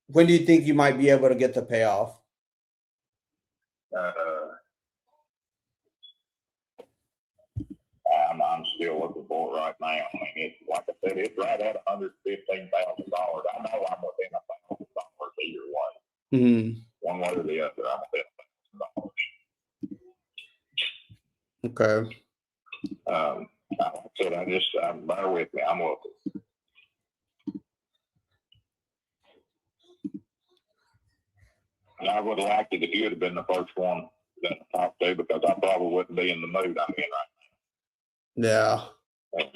When do you think you might be able to get the payoff? I'm still looking for it right now. I mean, it's like I said, it's right at $115,000. I know I'm within $1,000 either way. Mm-hmm. One way or the other, I'm within $1,000. Okay. Like I said, bear with me. I'm looking. And I would have liked it if you had been the first one that I talked to, because I probably wouldn't be in the mood I'm in right Yeah. now.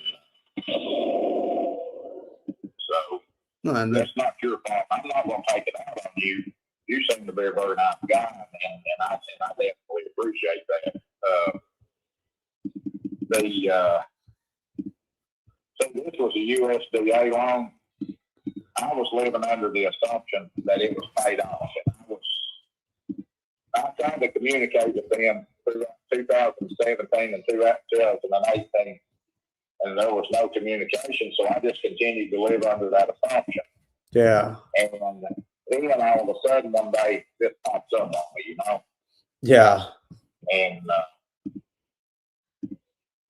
So that's not your fault. I'm not going to take it out on you. You seem to be a very nice guy, and I definitely appreciate that. So this was a USDA loan. I was living under the assumption that it was paid off, and I tried to communicate with them through 2017 and 2018, and there was no communication, so I just continued to live under that assumption. Yeah. And then all of a sudden one day this pops up on me, Yeah. And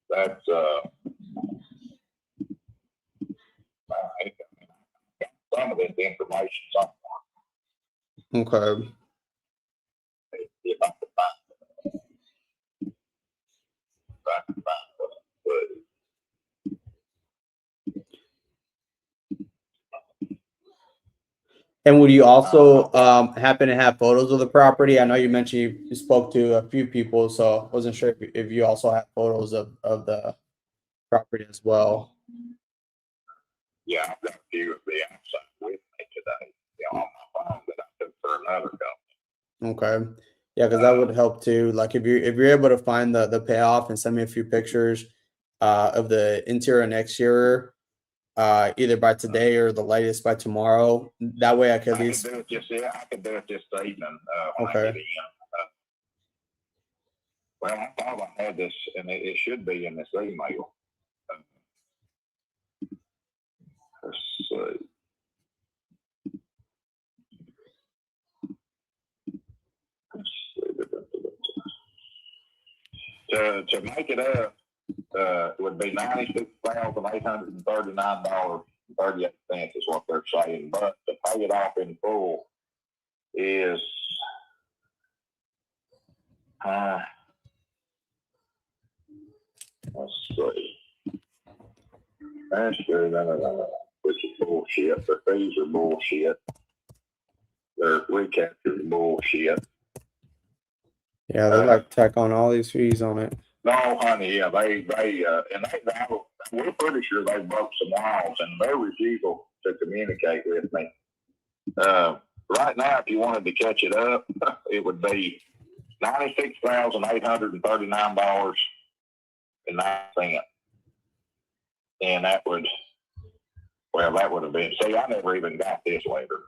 that's some of this information somewhere. Okay. If I could find it. If I could find it. And would you also happen to have photos of the property? I know you mentioned you spoke to a few people, so I wasn't sure if you also have photos of the property as well. Yeah, I've got a few of the outside with me today, on my phone that I took for another company. Okay. Yeah, because that would help too. Like if you're able to find the payoff and send me a few pictures of the interior and exterior, either by today or the latest by tomorrow. That way I could at least. I can do it this evening. Okay. Well, I thought I had this, and it should be in this email. Let's see. To make it up, it would be $96,839.38 is what they're saying. But to pay it off in full is let's see. That's good. Which is bullshit. The fees are bullshit. Their recapture is bullshit. Yeah, they like tack on all these fees on it. No, honey, yeah, we're pretty sure they broke some laws, and their refusal to communicate with me. Right now, if you wanted to catch it up, it would be $96,839.09, and that would have been. See, I never even got this later.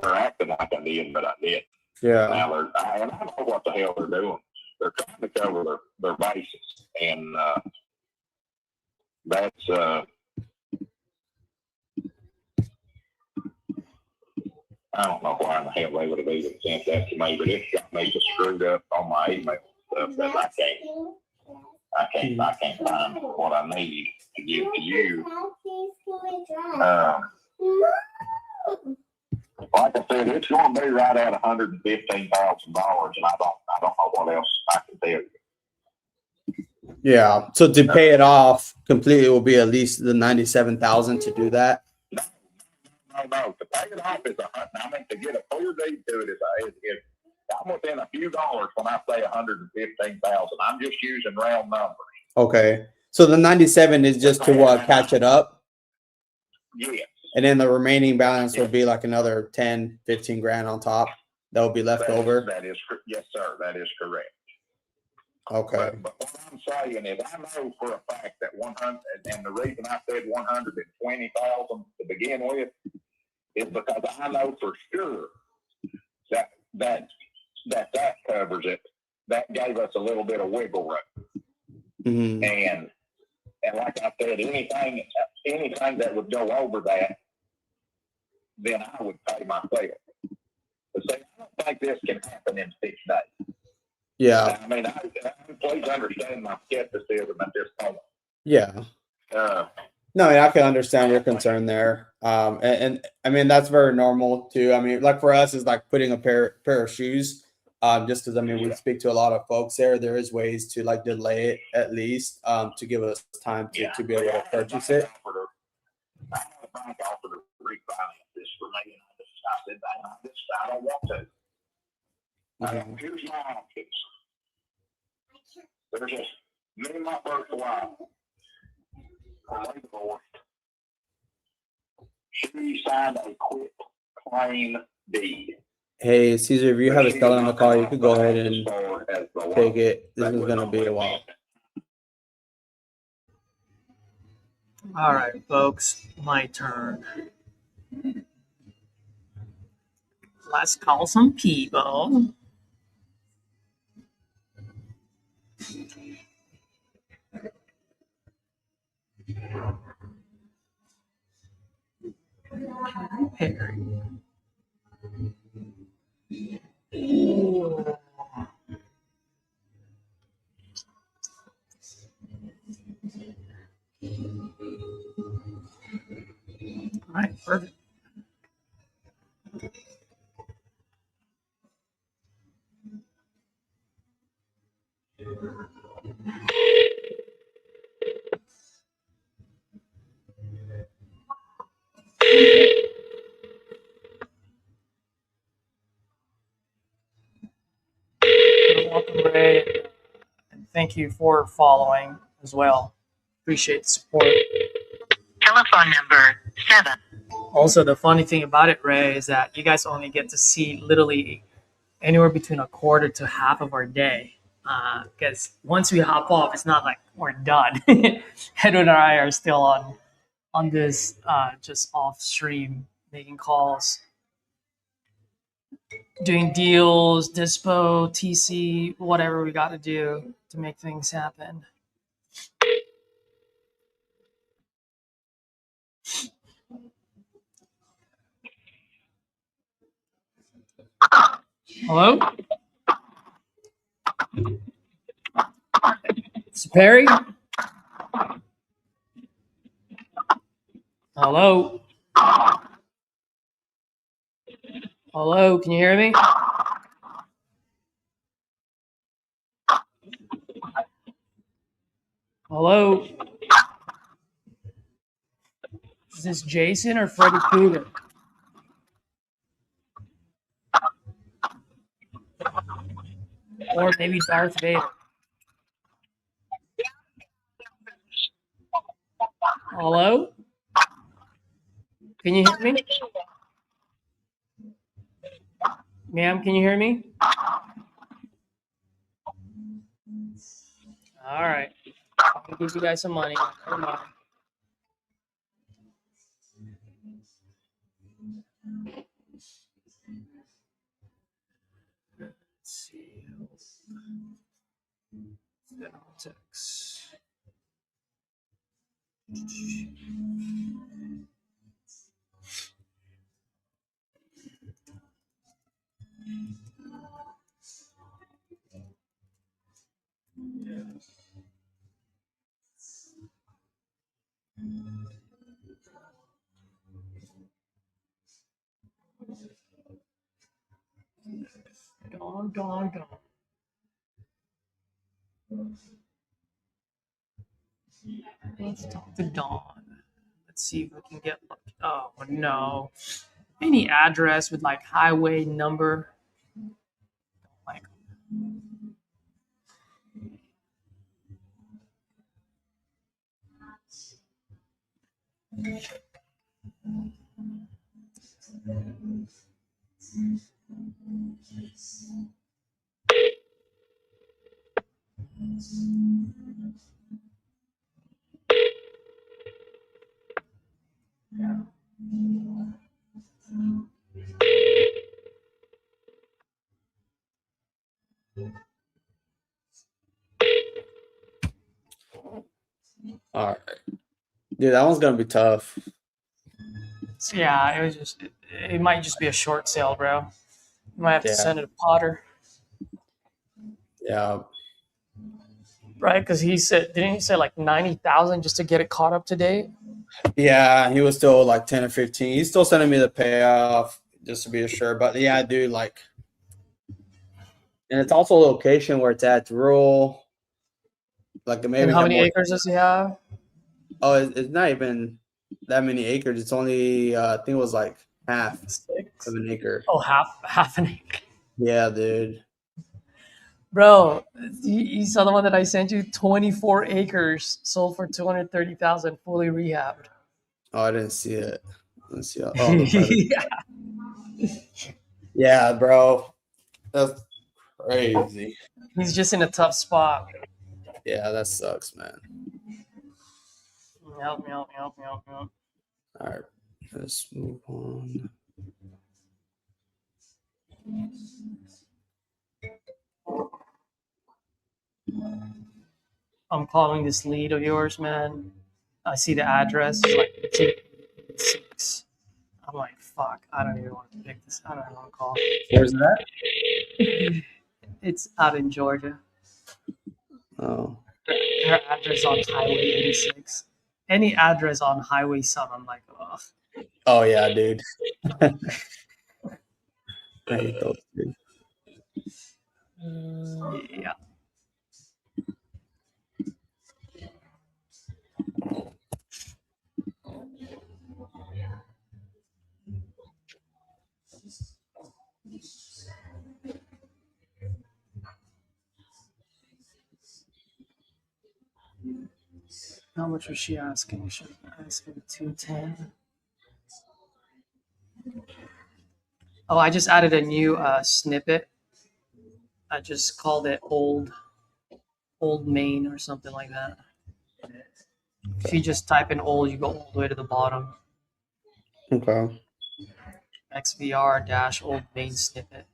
They're acting like I did, but I did. Yeah. Now I don't know what the hell they're doing. they're trying to cover their bases, and that's I don't know why in the hell they would have even sent that to me, but it's got me just screwed up on my email stuff that I can't find what I need to give to you. Like I said, it's going to be right at $115,000, and I don't know what else I can tell you. Yeah. So to pay it off completely will be at least the 97,000 to do that. No. To pay it off is to get a clear deed to it is I'm within a few dollars when I say 115,000. I'm just using round numbers. Okay. So the 97 is just to catch it up. Yes. And then the remaining balance will be like another 10, 15 grand on top that will be left over. Yes, sir. That is correct. Okay. But what I'm saying is I know for a fact that 100, and the reason I said 120,000 to begin with is because I know for sure that covers it. That gave us a little bit of wiggle room. Mm-hmm. And like I said, anything that would go over that, then I would pay myself. But see, I don't think this can happen in 6 days. Yeah. I mean, please understand my skepticism at this point. Yeah. No, I can understand your concern there. And I mean, that's very normal too. I mean, like for us, it's like putting a pair of shoes. Just because I mean, we speak to a lot of folks there. There is ways to like delay it at least to give us time to be able to purchase it. I had a bank offer to refinance this for me, and I said, I don't want to. Here's my options. There's just me and my first wife. We're divorced. She signed a quit claim deed. Hey, Caesar, if you have a seller on the call, you could go ahead and take it. This is going to be a while. All right, folks, my turn. Let's call some people. Perry. All right, perfect. You're welcome, Ray. And thank you for following as well. Appreciate the support. Telephone number 7. Also, the funny thing about it, Ray, is that you guys only get to see literally anywhere between a quarter to half of our day. Because once we hop off, it's not like we're done. Edward and I are still on this just off stream, making calls, doing deals, dispo, TC, whatever we got to do to make things happen. Hello? Mr. Perry? Hello? Hello, can you hear me? Hello? Is this Jason or Freddy Krueger? Or maybe Darth Vader? Hello? Can you hear me? Ma'am, can you hear me? All right. I'll give you guys some money. Come on. Let's see. Text. Dawn. Let's talk to Dawn. Let's see if we can get. Oh no! Any address with like highway number. Like, All right, dude, that one's gonna be tough. so yeah, it was just. It might just be a short sale, bro. You might have to Yeah. send it to Potter, Yeah, right? Because he said, didn't he say like 90,000 just to get it caught up to date? yeah, he was still like 10 or 15. He's still sending me the payoff just to be sure. But yeah, dude, like, and it's also a location where it's at. It's rural. Like maybe And how have many more. acres does he have? Oh, it's not even that many acres. It's only I think it was like half 6. of an acre. Oh, half an acre. Yeah, dude. Bro, you saw the one that I sent you? 24 acres, sold for 230,000, fully rehabbed. Oh, I didn't see it. Let's see. Oh, the private. Yeah. Yeah, bro. That's crazy. He's just in a tough spot. Yeah, that sucks, man. Help me. All right, let's move on. I'm calling this lead of yours, man. I see the address, it's like 6. I'm like, fuck, I don't even want to pick this. I don't even want to call. Where's that? It's out in Georgia. Oh, Her address on Highway 86. Any address on Highway 7, I'm like, ugh. oh yeah, dude. I hate those, dude. Yeah. How much was she asking? She was asking 210. Oh, I just added a new snippet. I just called it Old Main or something like that. If you just type in old, you go all the way to the bottom. Okay. XVR dash Old Main snippet.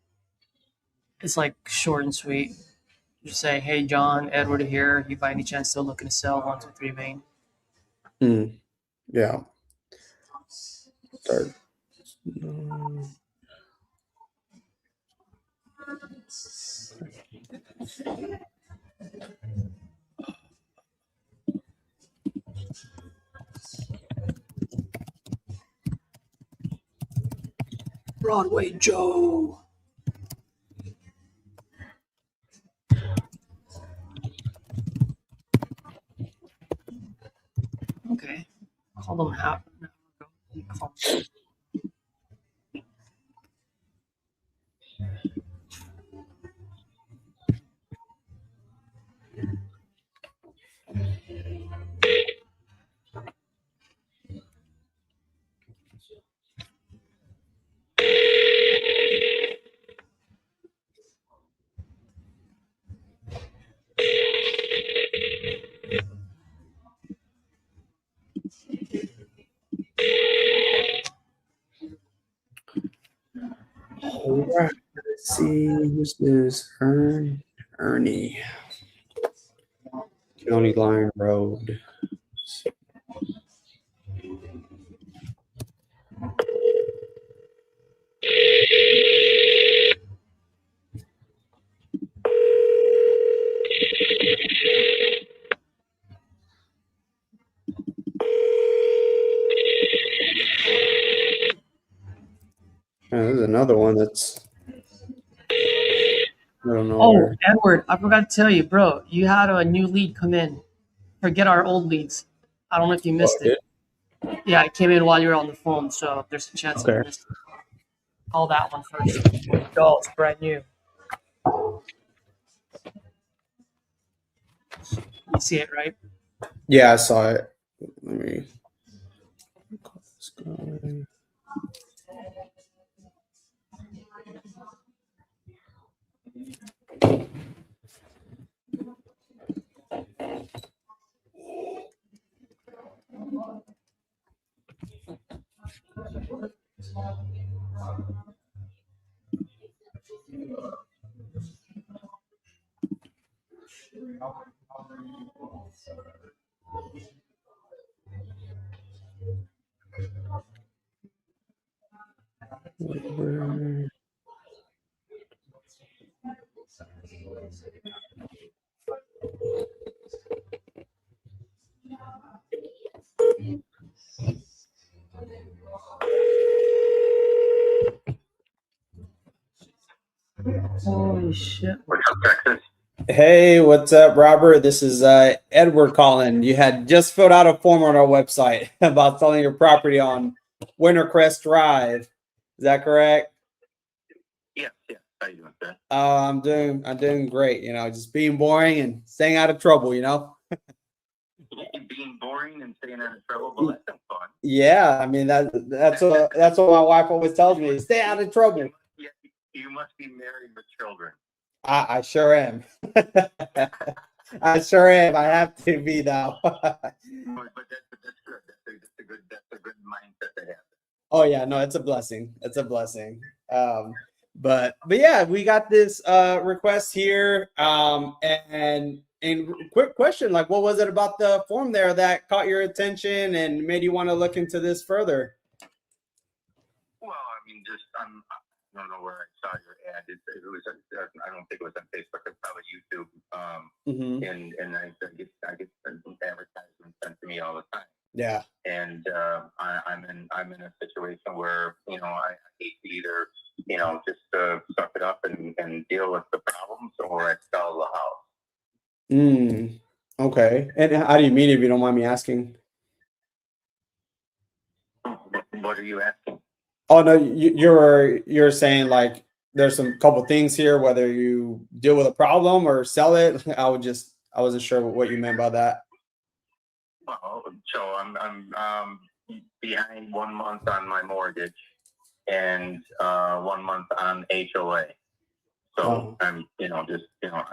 It's like short and sweet. Just say, hey John, Edward here. You by any chance still looking to sell 123 Main? Yeah. Start. Broadway Joe. Okay. Call them half an hour ago. All right. Let's see. Who's this? Ernie. County Line Road. There's another one that's, I don't know Oh, where. Edward, I forgot to tell you, bro. You had a new lead come in. Forget our old leads. I don't know if you missed it. Yeah, it came in while you were on the phone, so there's a chance Okay. you missed it. Call that one first. Go, it's brand new. You see it, right? Yeah, I saw it. Let me. Call this guy. Where- Holy shit. What's up, Texas? Hey, what's up, Robert? This is Edward calling. You had just filled out a form on our website about selling your property on Wintercrest Drive. Is that correct? Yes. How you doing, sir? I'm doing great. You know, just being boring and staying out of trouble. You know. Being boring and staying out of trouble, well, that's fun. Yeah, I mean that's what my wife always tells me: stay out of trouble. Yeah, you must be married with children. I sure am. I sure am. I have to be now. But that's good. That's a good mindset to have. Oh yeah, no, it's a blessing. It's a blessing. But yeah, we got this request here. And quick question, like, what was it about the form there that caught your attention and made you want to look into this further? Well, I mean, I don't know where I saw your ad. It was, I don't think it was on Facebook. It's probably YouTube. And I get advertisements sent to me all the time. Yeah. And I'm in a situation where, you know, I hate to either, you know, just suck it up and deal with the problems, or I sell the house. Okay. And how do you mean, if you don't mind me asking? What are you asking? Oh no, you're saying like there's some couple things here, whether you deal with a problem or sell it. I wasn't sure what you meant by that. Well, so I'm behind 1 month on my mortgage and 1 month on HOA. So I'm, you know, just, you know,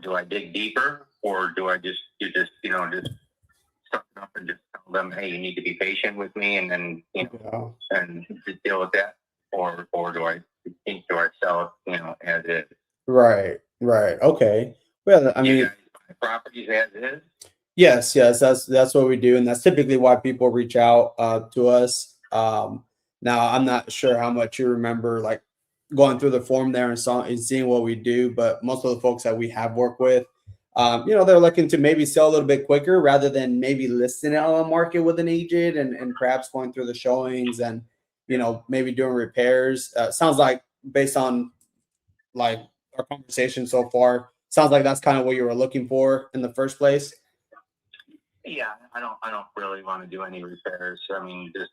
do I dig deeper, or do I just suck it up and just tell them, hey, you need to be patient with me, and then, you know, and just deal with that, or do I sell it, you know, as is? Right. Okay. Well, I mean, you guys buy properties as is? Yes, that's what we do, and that's typically why people reach out to us. Now, I'm not sure how much you remember, like going through the form there and seeing what we do, but most of the folks that we have worked with, you know, they're looking to maybe sell a little bit quicker rather than maybe listing it on the market with an agent and perhaps going through the showings and, you know, maybe doing repairs. Sounds like, based on like our conversation so far, sounds like that's kind of what you were looking for in the first place. Yeah, I don't really want to do any repairs. I mean, it's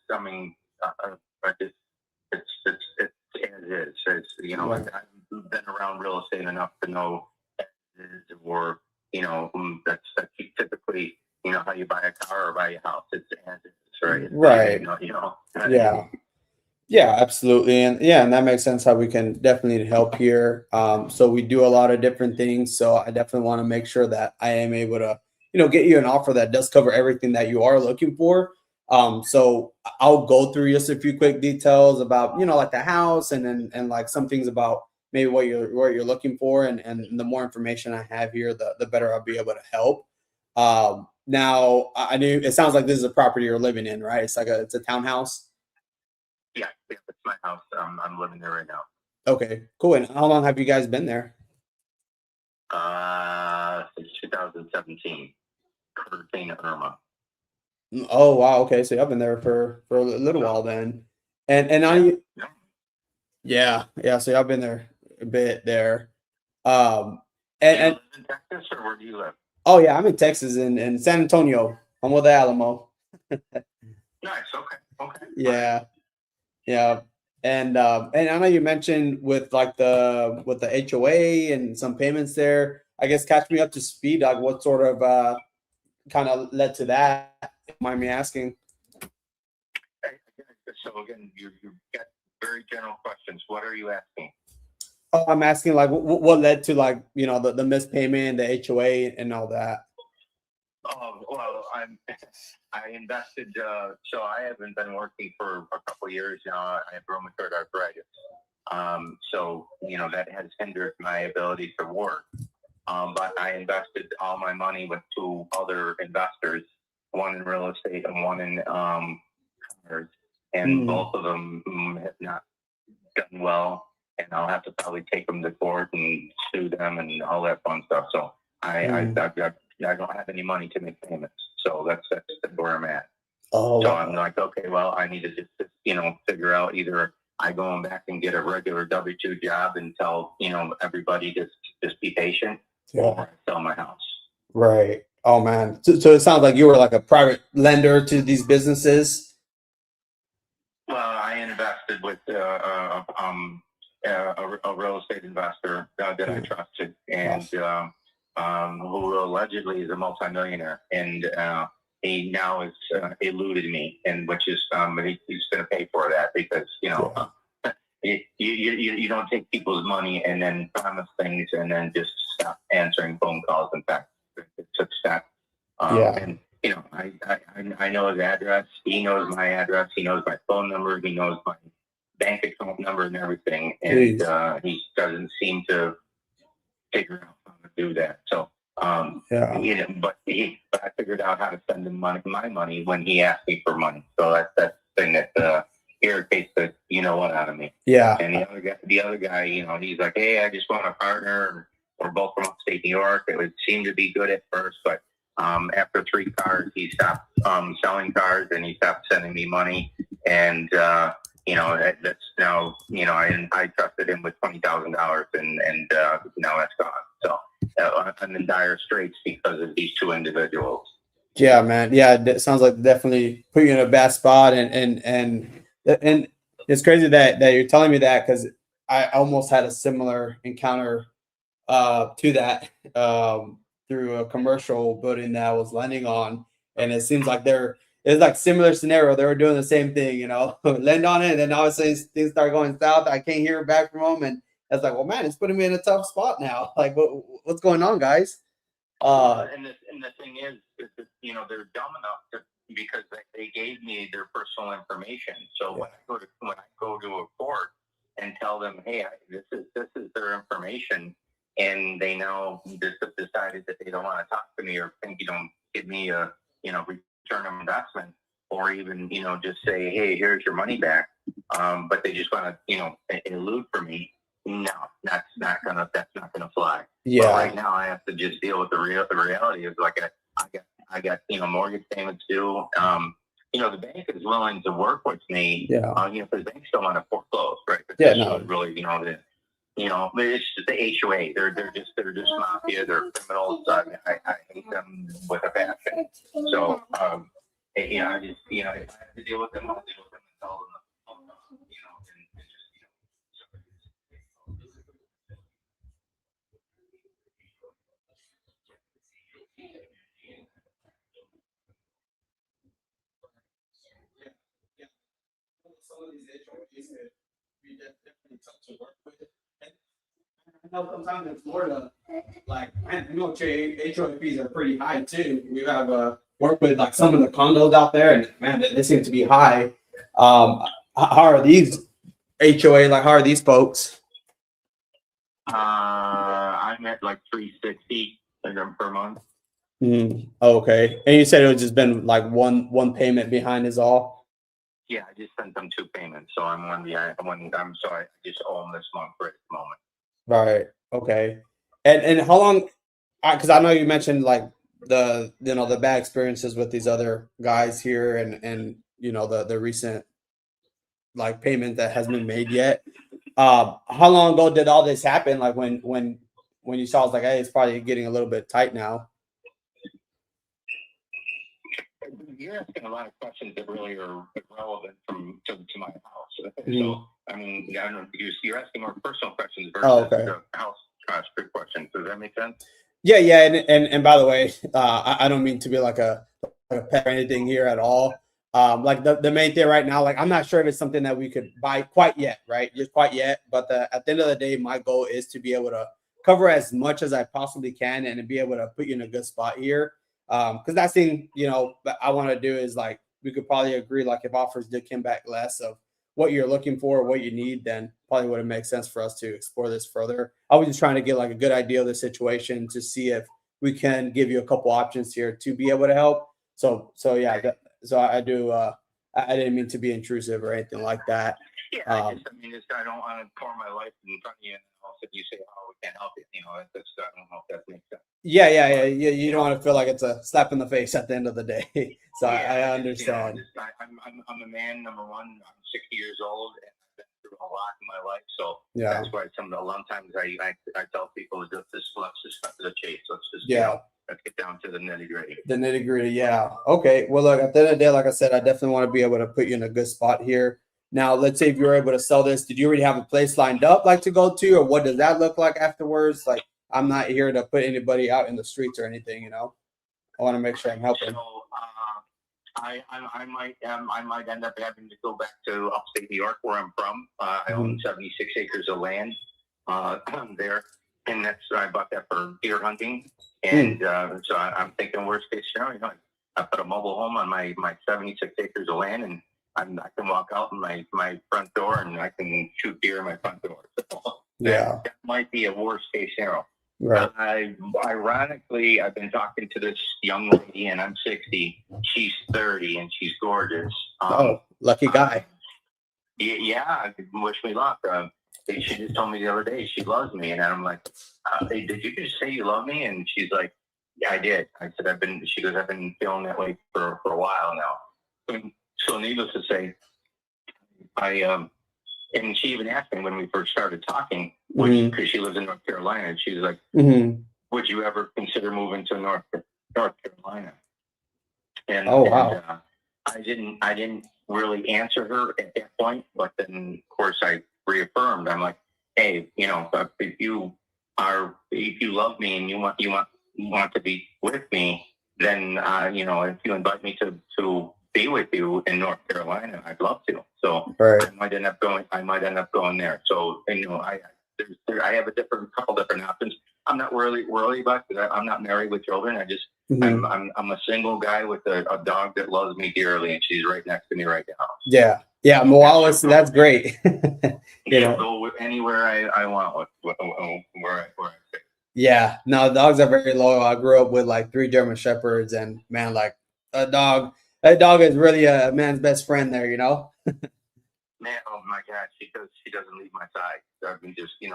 as is. It's, you know, I've been around real estate enough to know as is, or, you know, that's typically, you know, how you buy a car or buy a house. It's as is, right? Right. You know. Yeah. Yeah, absolutely. And that makes sense how we can definitely help here. So we do a lot of different things. So I definitely want to make sure that I am able to, you know, get you an offer that does cover everything that you are looking for. So I'll go through just a few quick details about, you know, like the house and like some things about maybe what you're looking for. And the more information I have here, the better I'll be able to help. Now I knew it sounds like this is a property you're living in, right? It's a townhouse. Yeah, it's my house. I'm living there right now. Okay, cool. And how long have you guys been there? Since 2017, Hurricane Irma. Oh wow, okay. So I've been there for a little while then. And I yeah. So I've been there a bit there. And Do you live in Texas, or where do you live? oh yeah, I'm in Texas in San Antonio. I'm with the Alamo. Nice. Okay. Yeah. And I know you mentioned with like the HOA and some payments there. I guess catch me up to speed. Like what sort of kind of led to that? If you mind me asking. So again, you got very general questions. What are you asking? Oh, I'm asking like what led to like the missed payment, the HOA, and all that. Oh well, I invested. So I haven't been working for a couple of years now. I have rheumatoid arthritis. So that has hindered my ability to work. But I invested all my money with two other investors, one in real estate and one in cars, and both of them have not done well. And I'll have to probably take them to court and sue them and all that fun stuff. So I don't have any money to make payments. So that's where I'm at. Oh, so I'm like, okay, well, I need to just figure out either I go back and get a regular W-2 job and tell everybody just be patient, or I sell my house. Right. Oh man. So it sounds like you were like a private lender to these businesses. Well, I invested with a real estate investor that I trusted, and who allegedly is a multimillionaire, and he now has eluded me, and which is he's going to pay for that because you don't take people's money and then promise things and then just stop answering phone calls. In fact, it's a step. And I know his address. He knows my address. He knows my phone number. He knows my bank account number and everything. And he doesn't seem to figure out how to do that. So, but I figured out how to send him my money when he asked me for money. So that's the thing that irritates the out of me. Yeah. And the other guy, he's like, hey, I just want a partner. We're both from upstate New York. It would seem to be good at first, but after 3 cars, he stopped selling cars and he stopped sending me money. And that's now I trusted him with $20,000 and now that's gone. So I'm in dire straits because of these 2 individuals. Yeah, man. Yeah, it sounds like definitely put you in a bad spot, and it's crazy that you're telling me that, because I almost had a similar encounter to that through a commercial building that I was lending on, and it seems like it's like similar scenario. They were doing the same thing, lend on it, and then obviously things start going south. I can't hear back from them, and it's like, well, man, it's putting me in a tough spot now. Like, what's going on, guys? And the thing is that, they're dumb enough because they gave me their personal information. So when I go to a court and tell them, hey, this is their information, and they now just have decided that they don't want to talk to me or think you don't give me a return of investment, or even just say, hey, here's your money back, but they just want to elude for me. No, that's not gonna fly. Yeah. But right now I have to just deal with the reality of like I got mortgage payments due. The bank is willing to work with me. Yeah. Because banks don't want to foreclose, right? But really, it's just the HOA. They're just mafia. They're criminals. I hate them with a passion. So I just if I have to deal with them, I'll deal with them and tell them. Some of these HOAs could be definitely tough to work with. And I know sometimes in Florida, like, HOA fees are pretty high too. We have worked with like some of the condos out there, and man, they seem to be high. How are these HOA? Like, how are these folks? I'm at like $360 per month. Okay. And you said it was just been like one payment behind is all? Yeah, I just sent them 2 payments, so I'm sorry, I just owe them this month right at the moment. Right. Okay. And how long, because I know you mentioned like the bad experiences with these other guys here and the recent like payment that hasn't been made yet. How long ago did all this happen? Like when you saw, it's like, hey, it's probably getting a little bit tight now. You're asking a lot of questions that really are relevant to my house. Mhm. So, I mean, I don't know, you're asking more personal questions versus Okay. the house strict questions. Does that make sense? Yeah, and by the way, I don't mean to be like a pet or anything here at all. Like the main thing right now, like I'm not sure if it's something that we could buy quite yet, right? Just quite yet. But at the end of the day, my goal is to be able to cover as much as I possibly can and to be able to put you in a good spot here. Because that thing, that I want to do is like we could probably agree, like if offers did come back less of what you're looking for, what you need, then probably would have made sense for us to explore this further. I was just trying to get like a good idea of the situation to see if we can give you a couple options here to be able to help. So yeah, so I do. I didn't mean to be intrusive or anything like that. Yeah, I don't want to pour my life in front of you and also you say, oh, we can't help you. I don't know if that makes sense. Yeah. You don't want to feel like it's a slap in the face at the end of the day. So I understand. I'm a man, number one. I'm 60 years old and I've been through a lot in my life. So Yeah. that's why a lot of times I tell people let's just cut to the chase. Let's just let's get down to the nitty gritty. The nitty gritty, yeah. Okay. Well, look, at the end of the day, like I said, I definitely want to be able to put you in a good spot here. Now, let's say if you're able to sell this, did you already have a place lined up like to go to, or what does that look like afterwards? Like, I'm not here to put anybody out in the streets or anything, I want to make sure I'm helping. So, I might end up having to go back to upstate New York, where I'm from. I own 76 acres of land there, and I bought that for deer hunting. And so I'm thinking worst case scenario, I put a mobile home on my 76 acres of land, and I can walk out in my front door and I can shoot deer in my front door. So that might be a worst case scenario. Right. Ironically, I've been talking to this young lady, and I'm 60. She's 30, and she's gorgeous. Lucky guy. Yeah, wish me luck. She just told me the other day she loves me, and I'm like, hey, did you just say you love me? And she's like, yeah, I did. I said, she goes, I've been feeling that way for a while now. So needless to say, and she even asked me when we first started talking, because she lives in North Carolina, and she was like, would you ever consider moving to North Carolina? And, I didn't really answer her at that point, but then of course I reaffirmed. I'm like, hey, if you love me and you want to be with me, then if you invite me to be with you in North Carolina, I'd love to. So I might end up going there. So I have a couple different options. I'm not really worried about it. I'm not married with children. I just I'm a single guy with a dog that loves me dearly, and she's right next to me right now. Yeah. Moalis, that's great. Go anywhere I want where I fit. Yeah, no, dogs are very loyal. I grew up with like 3 German Shepherds, and man, like that dog is really a man's best friend there, Man, oh my God, she doesn't leave my side. I've been just been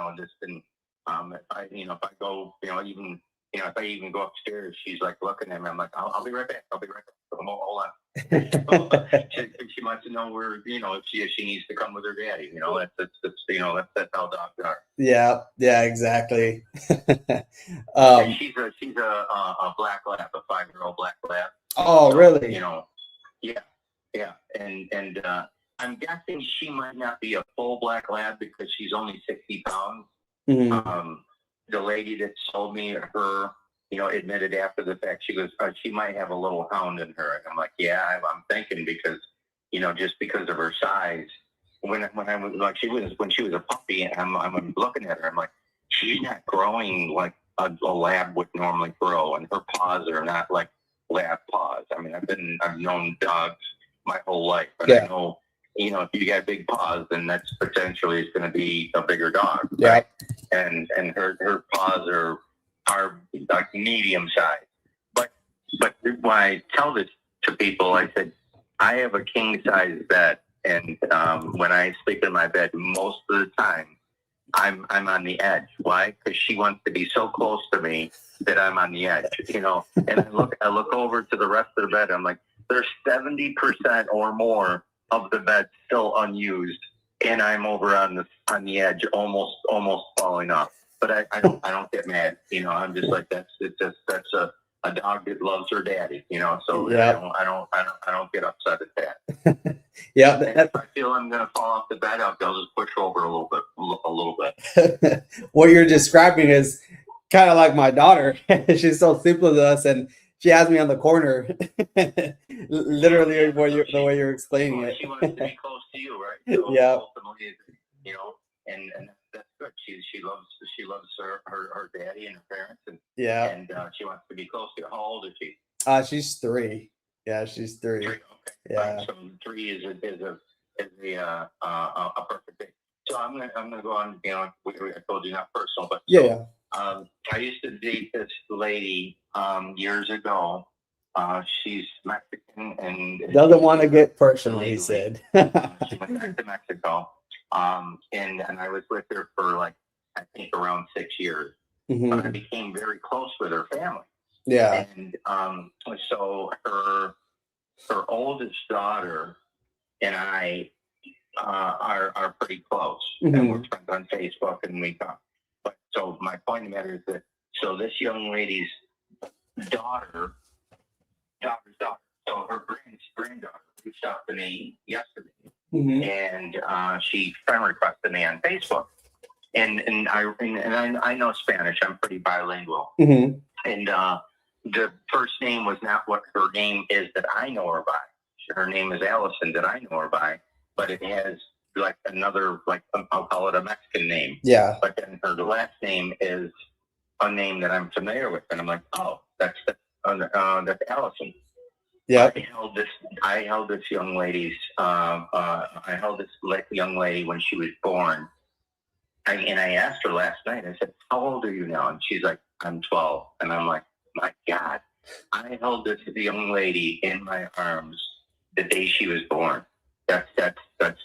if I go, even if I even go upstairs, she's like looking at me. I'm like, I'll be right back. Hold on. She wants to know where, if she needs to come with her daddy. That's how dogs are. Yeah, exactly. She's a black lab, a 5-year-old black lab. Oh, really? Yeah, and I'm guessing she might not be a full black lab because she's only 60 pounds. The lady that sold me her, admitted after the fact, she goes, she might have a little hound in her. And I'm like, yeah, I'm thinking because, just because of her size. When I was like, when she was a puppy, and I'm looking at her, I'm like, she's not growing like a lab would normally grow, and her paws are not like lab paws. I mean, I've known dogs my whole life, but I know, if you got big paws, then that's potentially is going to be a bigger dog. Right? And her paws are like medium size. But But when I tell this to people, I said, I have a king size bed, and when I sleep in my bed, most of the time, I'm on the edge. Why? Because she wants to be so close to me that I'm on the edge, you know. And I look over to the rest of the bed. I'm like, there's 70% or more of the bed still unused, and I'm over on the edge, almost falling off. But I don't get mad, you know. I'm just like, that's a dog that loves her daddy, you know. So Yep. I don't get upset at that. Yeah. And if I feel I'm gonna fall off the bed, I'll just push over a little bit. What you're describing is kind of like my daughter. She's so simple to us, and she has me on the corner, literally the way you're explaining it. She wants to be close to you, right? So yeah. Ultimately, you know, and that's good. She loves her daddy and her parents, and yeah, and she wants to be close to you. How old is she? She's 3. Yeah, she's 3. Okay. Yeah. So 3 is a perfect age. So I'm gonna go on. You know, I told you not personal, but yeah. I used to date this lady years ago. She's Mexican and doesn't want to get personal. He said. She went back to Mexico. And I was with her for like I think around 6 years. Mm-hmm. But I became very close with her family. Yeah. And so her oldest daughter and I are pretty close, mm-hmm. and we're friends on Facebook, and we talk. But so my point of the matter is that this young lady's daughter's daughter, so her granddaughter reached out to me yesterday, mm-hmm. and she friend requested me on Facebook, and I know Spanish. I'm pretty bilingual, mm-hmm. and the first name was not what her name is that I know her by. Her name is Allison that I know her by, but it has like another, like I'll call it a Mexican name. Yeah. But then her last name is a name that I'm familiar with, and I'm like, oh, that's Allison. Yeah. I held this young lady's. I held this young lady when she was born, and I asked her last night. I said, "How old are you now?" And she's like, "I'm 12." And I'm like, "My God, I held this young lady in my arms the day she was born. That's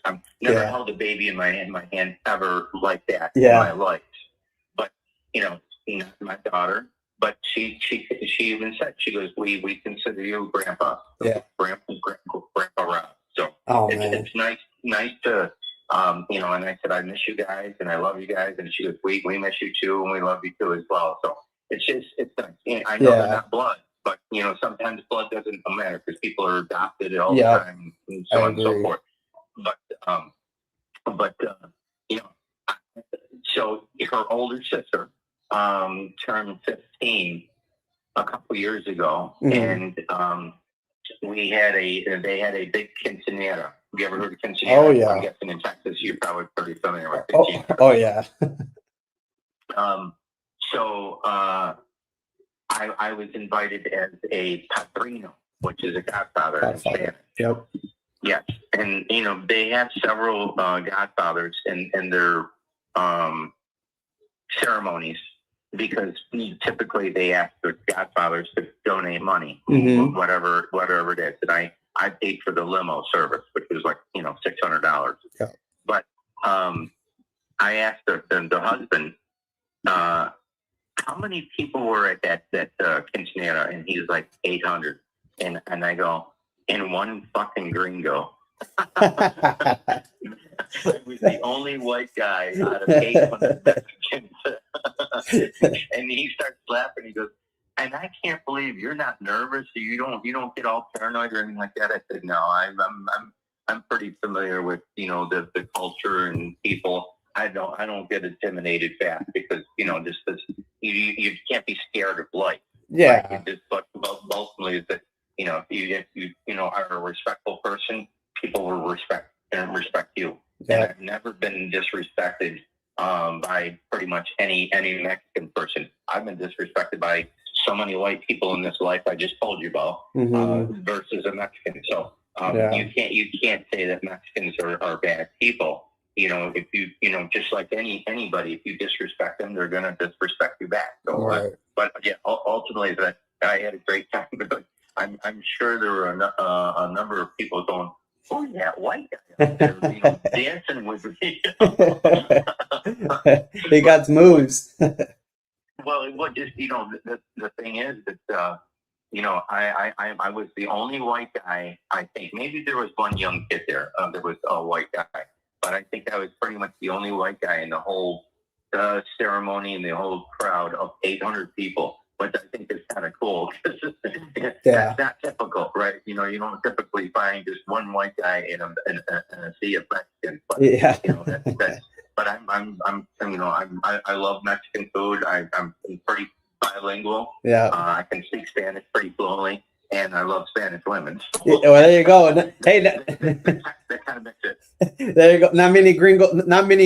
I've never held a baby in my hand ever like that in my life. But you know, not my daughter, but she even said, she goes, we consider you grandpa. Yeah. Grandpa Rob. So it's nice to you know, and I said, I miss you guys and I love you guys, and she goes, we miss you too, and we love you too as well. So it's nice. You know, I know they're not blood, but you know, sometimes blood doesn't matter because people are adopted all the time and so on and so forth. But you know, so her older sister turned 15 a couple years ago, and they had a big quinceanera. Have you ever heard of quinceanera? Oh yeah. I'm guessing in Texas you're probably pretty familiar with it. Oh yeah. So I was invited as a padrino, which is a godfather in Spanish. Yep. Yes, and you know they have several godfathers in their ceremonies, because typically they ask the godfathers to donate money, whatever it is. And I paid for the limo service, which was like $600. Yeah. But I asked the husband, how many people were at that quinceanera, and he was like 800, and I go, and one fucking gringo. I was the only white guy out of 800 Mexicans. And he starts laughing. He goes, and I can't believe you're not nervous. You don't get all paranoid or anything like that. I said, no, I'm pretty familiar with the culture and people. I don't get intimidated fast, because just this, you can't be scared of life. Yeah. Right? But ultimately is that if you are a respectful person, people will respect you. Yeah. And I've never been disrespected by pretty much any Mexican person. I've been disrespected by so many white people in this life I just told you about, versus a Mexican. So you can't say that Mexicans are bad people. If you just like anybody, if you disrespect them, they're gonna disrespect you back. So, but yeah, ultimately I had a great time. But I'm sure there were a number of people going, "Oh, that white guy up there, dancing with me." He got moves. Well, what just the thing is that I was the only white guy. I think maybe there was one young kid there. There was a white guy, but I think I was pretty much the only white guy in the whole ceremony and the whole crowd of 800 people. Which I think is kind of cool. That's not typical, right? You don't typically find just one white guy in a sea of Mexicans. But, that's. But I love Mexican food. I'm pretty bilingual. Yeah. I can speak Spanish pretty fluently, and I love Spanish women. So well, there you go. Hey, that kind of makes it. There you go. Not many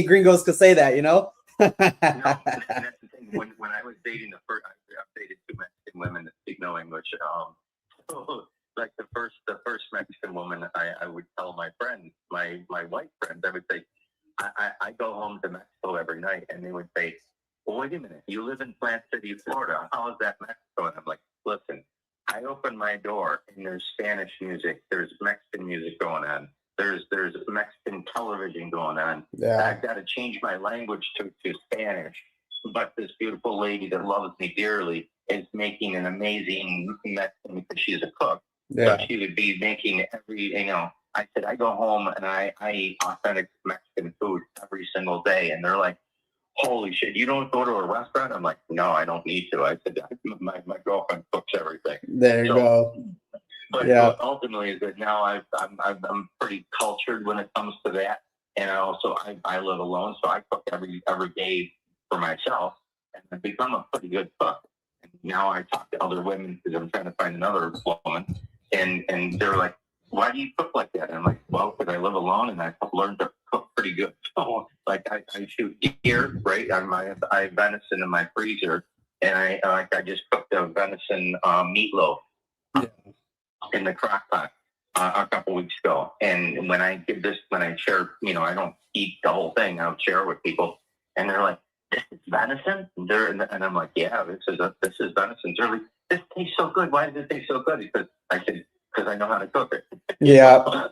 gringos could say that, No, and that's the thing. When I was dating I've dated 2 Mexican women that speak no English. Like the first Mexican woman, I would tell my friends, my white friends, I would say, I go home to Mexico every night, and they would say, "Well, wait a minute, you live in Plant City, Florida. How is that Mexico?" And I'm like, "Listen, I open my door, and there's Spanish music, there's Mexican music going on, there's Mexican television going on. Yeah. I've got to change my language to Spanish. But this beautiful lady that loves me dearly is making an amazing Mexican because she's a cook. Yeah. So she would be making I said, I go home and I eat authentic Mexican food every single day. And they're like, holy shit, you don't go to a restaurant? I'm like, no, I don't need to. I said, my girlfriend cooks everything. There you go. But ultimately is that now I'm pretty cultured when it comes to that. And I live alone, so I cook every day for myself. And I've become a pretty good cook. And now I talk to other women because I'm trying to find another woman. And they're like, why do you cook like that? And I'm like, well, because I live alone and I've learned to cook pretty good. So, like, I shoot deer, right? I have venison in my freezer, and I just cooked a venison meatloaf in the crock pot a couple weeks ago. And when I share, I don't eat the whole thing. I'll share it with people, and they're like, "This is venison?" And I'm like, "Yeah, this is venison." They're like, "This tastes so good. Why does it taste so good?" Because I said, because I know how to cook it. Yeah.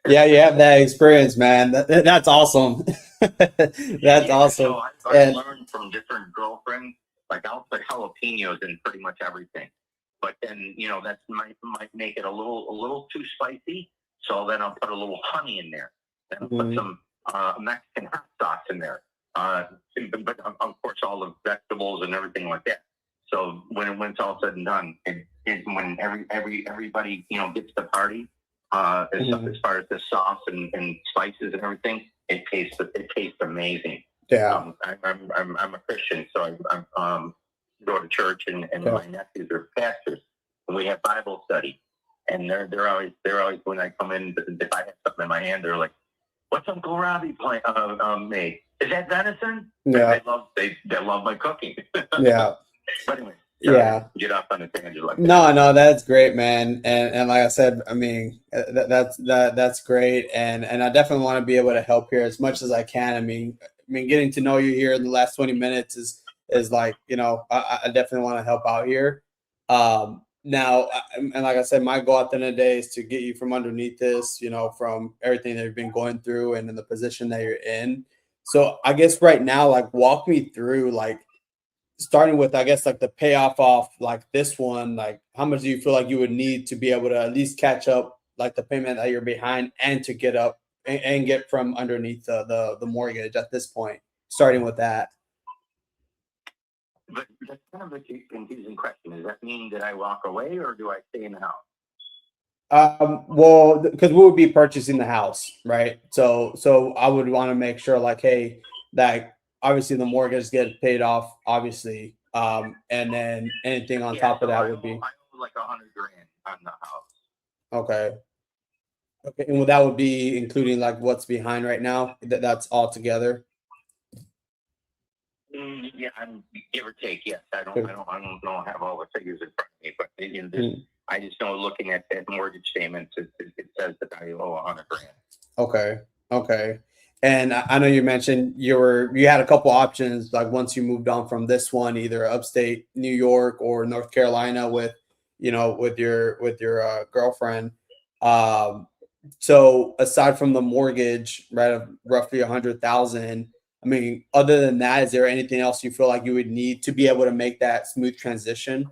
Yeah, you have that experience, man. That's awesome. That's awesome. So I've learned from different girlfriends. Like, I'll put jalapenos in pretty much everything. But then, that might make it a little too spicy. So then I'll put a little honey in there. Then I'll put some Mexican hot sauce in there. But of course, all the vegetables and everything like that. So when it's all said and done, when everybody gets the party, as far as the sauce and spices and everything, it tastes amazing. Yeah. I'm a Christian, so I go to church, and my nephews are pastors, and we have Bible study, and they're always when I come in, if I have something in my hand, they're like, "What's Uncle Robbie made? Is that venison?" Yeah. They love my cooking. Yeah. But anyway. Yeah. Get off on a tangent like that. No, that's great, man. And like I said, I mean, that's great. And I definitely want to be able to help here as much as I can. I mean, getting to know you here in the last 20 minutes is like, I definitely want to help out here. Now, and like I said, my goal at the end of the day is to get you from underneath this, from everything that you've been going through and in the position that you're in. So I guess right now, like, walk me through, like, starting with, I guess, like the payoff off like this one, like how much do you feel like you would need to be able to at least catch up like the payment that you're behind and to get up and get from underneath the mortgage at this point, starting with that? But that's kind of a confusing question. Does that mean that I walk away or do I stay in the house? Well, because we would be purchasing the house, right? So I would want to make sure, like, hey, that obviously the mortgage gets paid off, obviously, and then anything on top of that would be. I owe like $100,000 on the house. Okay. And that would be including like what's behind right now. That's all together. Yeah, give or take. Yes, I don't know have all the figures in front of me, but I just know looking at mortgage statements, it says that I owe $100,000. Okay. And I know you mentioned you had a couple options, like once you moved on from this one, either upstate New York or North Carolina with, with your girlfriend. So aside from the mortgage, right, of roughly 100,000, I mean, other than that, is there anything else you feel like you would need to be able to make that smooth transition?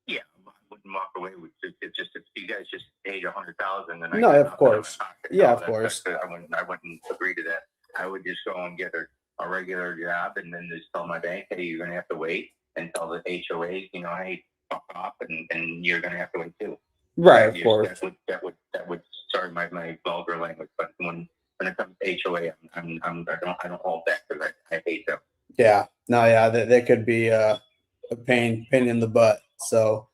Yeah, I wouldn't walk away with it. It's just if you guys just paid 100,000, then No, of course. Yeah, of course. I wouldn't agree to that. I would just go and get a regular job, and then just tell my bank, hey, you're gonna have to wait until the HOA, hey, fuck off, and you're gonna have to wait too. Right, of course. That would. Sorry, my vulgar language, but when it comes to HOA, I don't hold back because I hate them. Yeah, no, yeah, that could be a pain in the butt. So,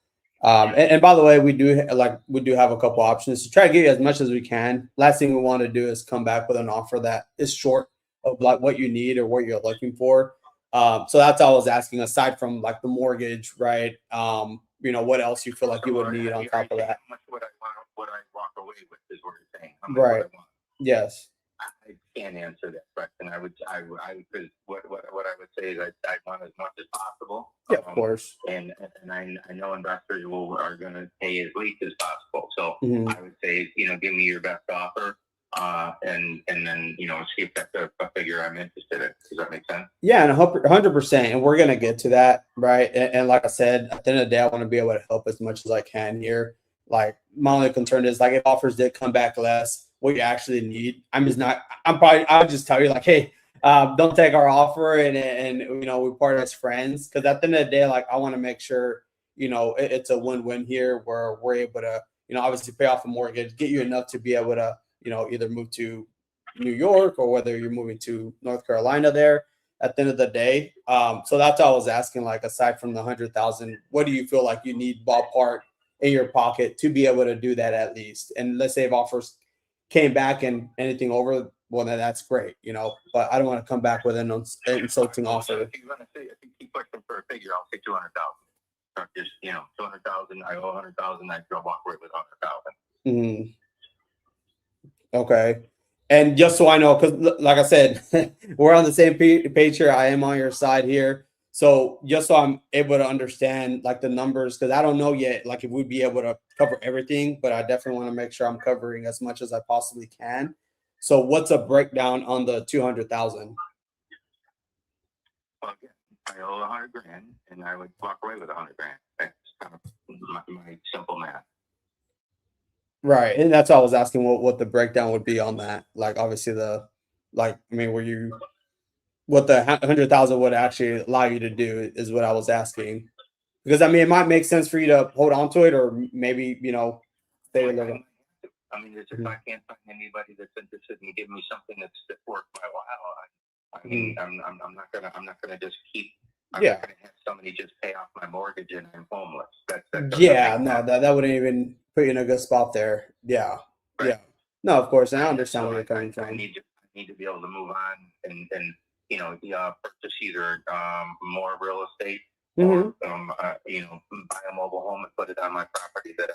and by the way, we do have a couple options to try to get you as much as we can. Last thing we want to do is come back with an offer that is short of like what you need or what you're looking for. So that's all I was asking. Aside from like the mortgage, right? What else you feel like you would need on top of that? How much would I walk away with is what you're saying. Right. Yes. I can't answer that question. Because what I would say is I want as much as possible. Yeah, of course. And I know investors are going to pay as least as possible. So I would say, give me your best offer. And then, see if that's a figure I'm interested in. Does that make sense? Yeah, and 100%. And we're going to get to that, right? And like I said, at the end of the day, I want to be able to help as much as I can here. Like, my only concern is, like, if offers did come back less, what you actually need. I would just tell you, like, hey, don't take our offer and we part as friends. Because at the end of the day, like, I want to make sure, it's a win-win here where we're able to, obviously pay off a mortgage, get you enough to be able to, either move to New York or whether you're moving to North Carolina there at the end of the day. So that's all I was asking, like, aside from the 100,000, what do you feel like you need ballpark in your pocket to be able to do that at least? And let's say if offers came back and anything over, well, then that's great, but I don't want to come back with an insulting offer. If you keep pushing for a figure, I'll say 200,000. Just, 200,000, I owe 100,000, I go walk away with 100,000. Okay. And just so I know, because like I said, we're on the same page here. I am on your side here. So just so I'm able to understand like the numbers, because I don't know yet, like if we'd be able to cover everything, but I definitely want to make sure I'm covering as much as I possibly can. So what's a breakdown on the 200,000? Well, again, I owe $100,000 and I would walk away with $100,000. That's kind of my simple math. Right. And that's all I was asking, what the breakdown would be on that. Like, obviously what the 100,000 would actually allow you to do is what I was asking. Because, it might make sense for you to hold on to it or maybe, stay a little. If I can't find anybody that's interested in giving me something that's worth my while, I'm not gonna just keep. I'm not gonna have somebody just pay off my mortgage and I'm homeless. That wouldn't even put you in a good spot there. Yeah. Right. Yeah. No, of course. And I understand where you're coming from. I need to be able to move on and purchase either more real estate or buy a mobile home and put it on my property that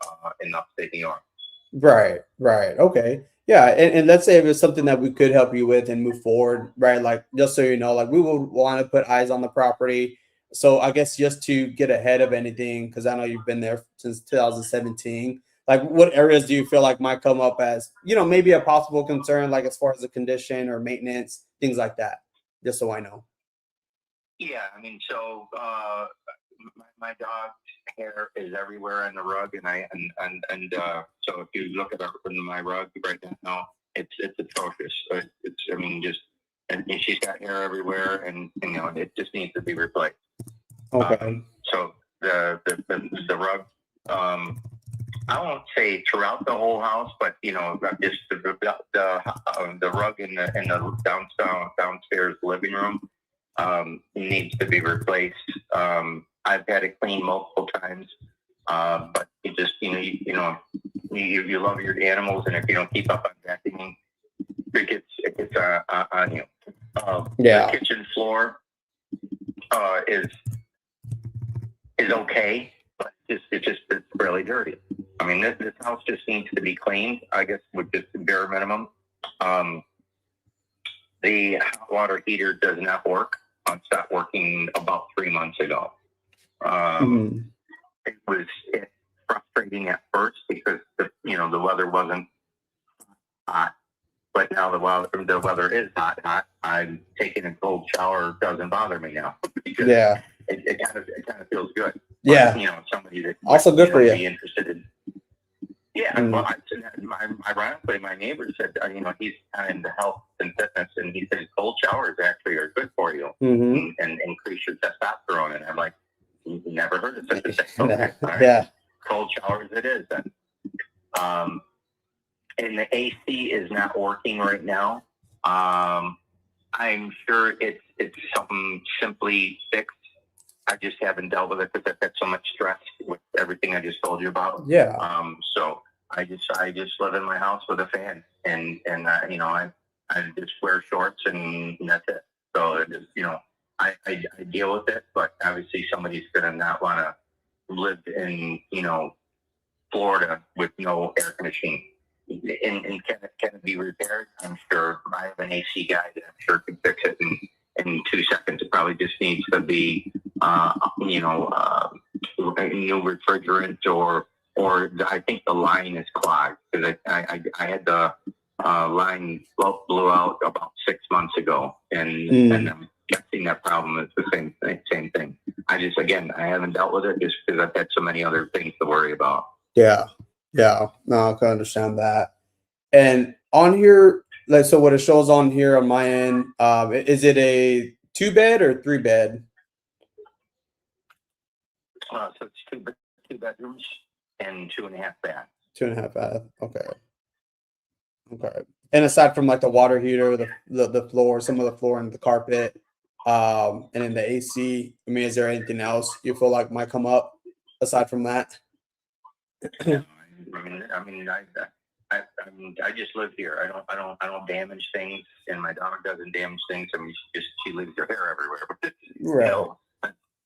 I own in upstate New York. Right. Okay. Yeah. And let's say if it's something that we could help you with and move forward, right? Like, just so you know, like we would want to put eyes on the property. So I guess just to get ahead of anything, because I know you've been there since 2017, like what areas do you feel like might come up as, maybe a possible concern, like as far as the condition or maintenance, things like that, just so I know. Yeah. So my dog's hair is everywhere on the rug, and so if you look at my rug right now, it's atrocious. And she's got hair everywhere, and it just needs to be replaced. Okay. So the rug, I won't say throughout the whole house, but just the rug in the downstairs living room needs to be replaced. I've had it cleaned multiple times, but you just you love your animals, and if you don't keep up on vacuuming, it gets on you. The kitchen floor is okay, but it's really dirty. This house just needs to be cleaned, I guess, with just bare minimum. the hot water heater does not work. It stopped working about 3 months ago. It was frustrating at first because the weather wasn't hot, but now the weather is hot. I'm taking a cold shower doesn't bother me now because it kind of feels good. Yeah, but, somebody that also good for you. Be interested in. Yeah, well, ironically, my neighbor said, he's kind of into health and fitness, and he says cold showers actually are good for you and increase your testosterone. And I'm like, never heard of such a thing. Okay, right. Yeah, cold showers it is then. And the AC is not working right now. I'm sure it's something simply fixed. I just haven't dealt with it because I've got so much stress with everything I just told you about. Yeah. So I just live in my house with a fan, and I just wear shorts and that's it. So it just, I deal with it, but obviously somebody's gonna not want to live in Florida with no air conditioning. And can it be repaired? I'm sure. I have an AC guy that I'm sure can fix it in 2 seconds. It probably just needs to be, a new refrigerant or I think the line is clogged because I had the line blew out about 6 months ago, and I'm guessing that problem is the same thing. I haven't dealt with it just because I've had so many other things to worry about. Yeah. No, I can understand that. And on here, so what it shows on here on my end, is it a 2-bed or 3-bed? So it's two bedrooms and 2.5 baths. 2.5 bath. Okay. And aside from like the water heater, the floor, some of the floor and the carpet, and then the AC, I mean, is there anything else you feel like might come up aside from that? I just live here. I don't damage things, and my dog doesn't damage things. I mean, she leaves her hair everywhere. Right.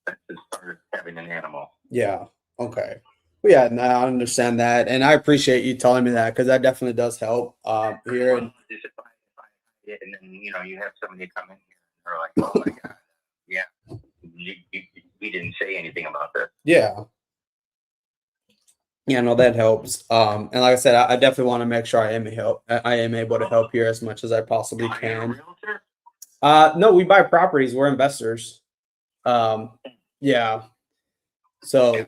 That's just part of having an animal. Yeah. Okay. Well, yeah, no, I understand that, and I appreciate you telling me that because that definitely does help here. And then you have somebody come in here and they're like, "Oh my God, yeah, we didn't say anything about this." Yeah. Yeah, no, that helps. And like I said, I definitely want to make sure I am able to help here as much as I possibly Are you a can. realtor? No, we buy properties. We're investors. Yeah. So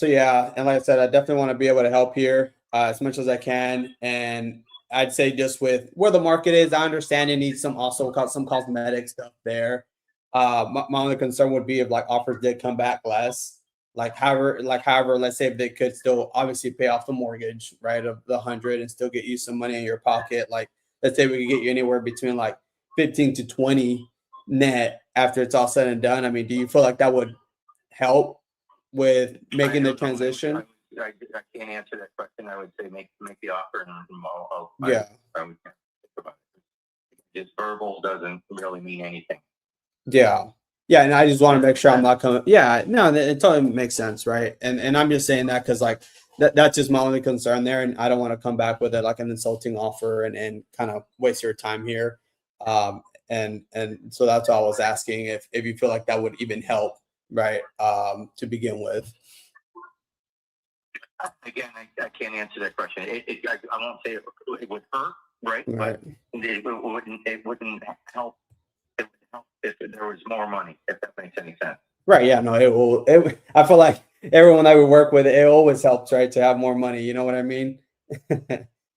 yeah, and like I said, I definitely want to be able to help here as much as I can. And I'd say just with where the market is, I understand it needs some cosmetic stuff there. My only concern would be if like offers did come back less. However, let's say if they could still obviously pay off the mortgage, right, of the 100 and still get you some money in your pocket. Like, let's say we could get you anywhere between like 15 to 20 net after it's all said and done. I mean, do you feel like that would help with making the transition? I can't answer that question. I would say make the offer, and I would think about it. Just verbal doesn't really mean anything. Yeah. Yeah, and I just want to make sure I'm not coming. Yeah, no, it totally makes sense, right? And I'm just saying that because like that's just my only concern there, and I don't want to come back with it like an insulting offer and kind of waste your time here. And so that's why I was asking if you feel like that would even help, right? To begin with. Again, I can't answer that question. I won't say it would hurt, right? Right. But it wouldn't help. It would help if there was more money, if that makes any sense. Right. Yeah. No. It will. I feel like everyone I would work with, it always helps, right, to have more money. You know what I mean?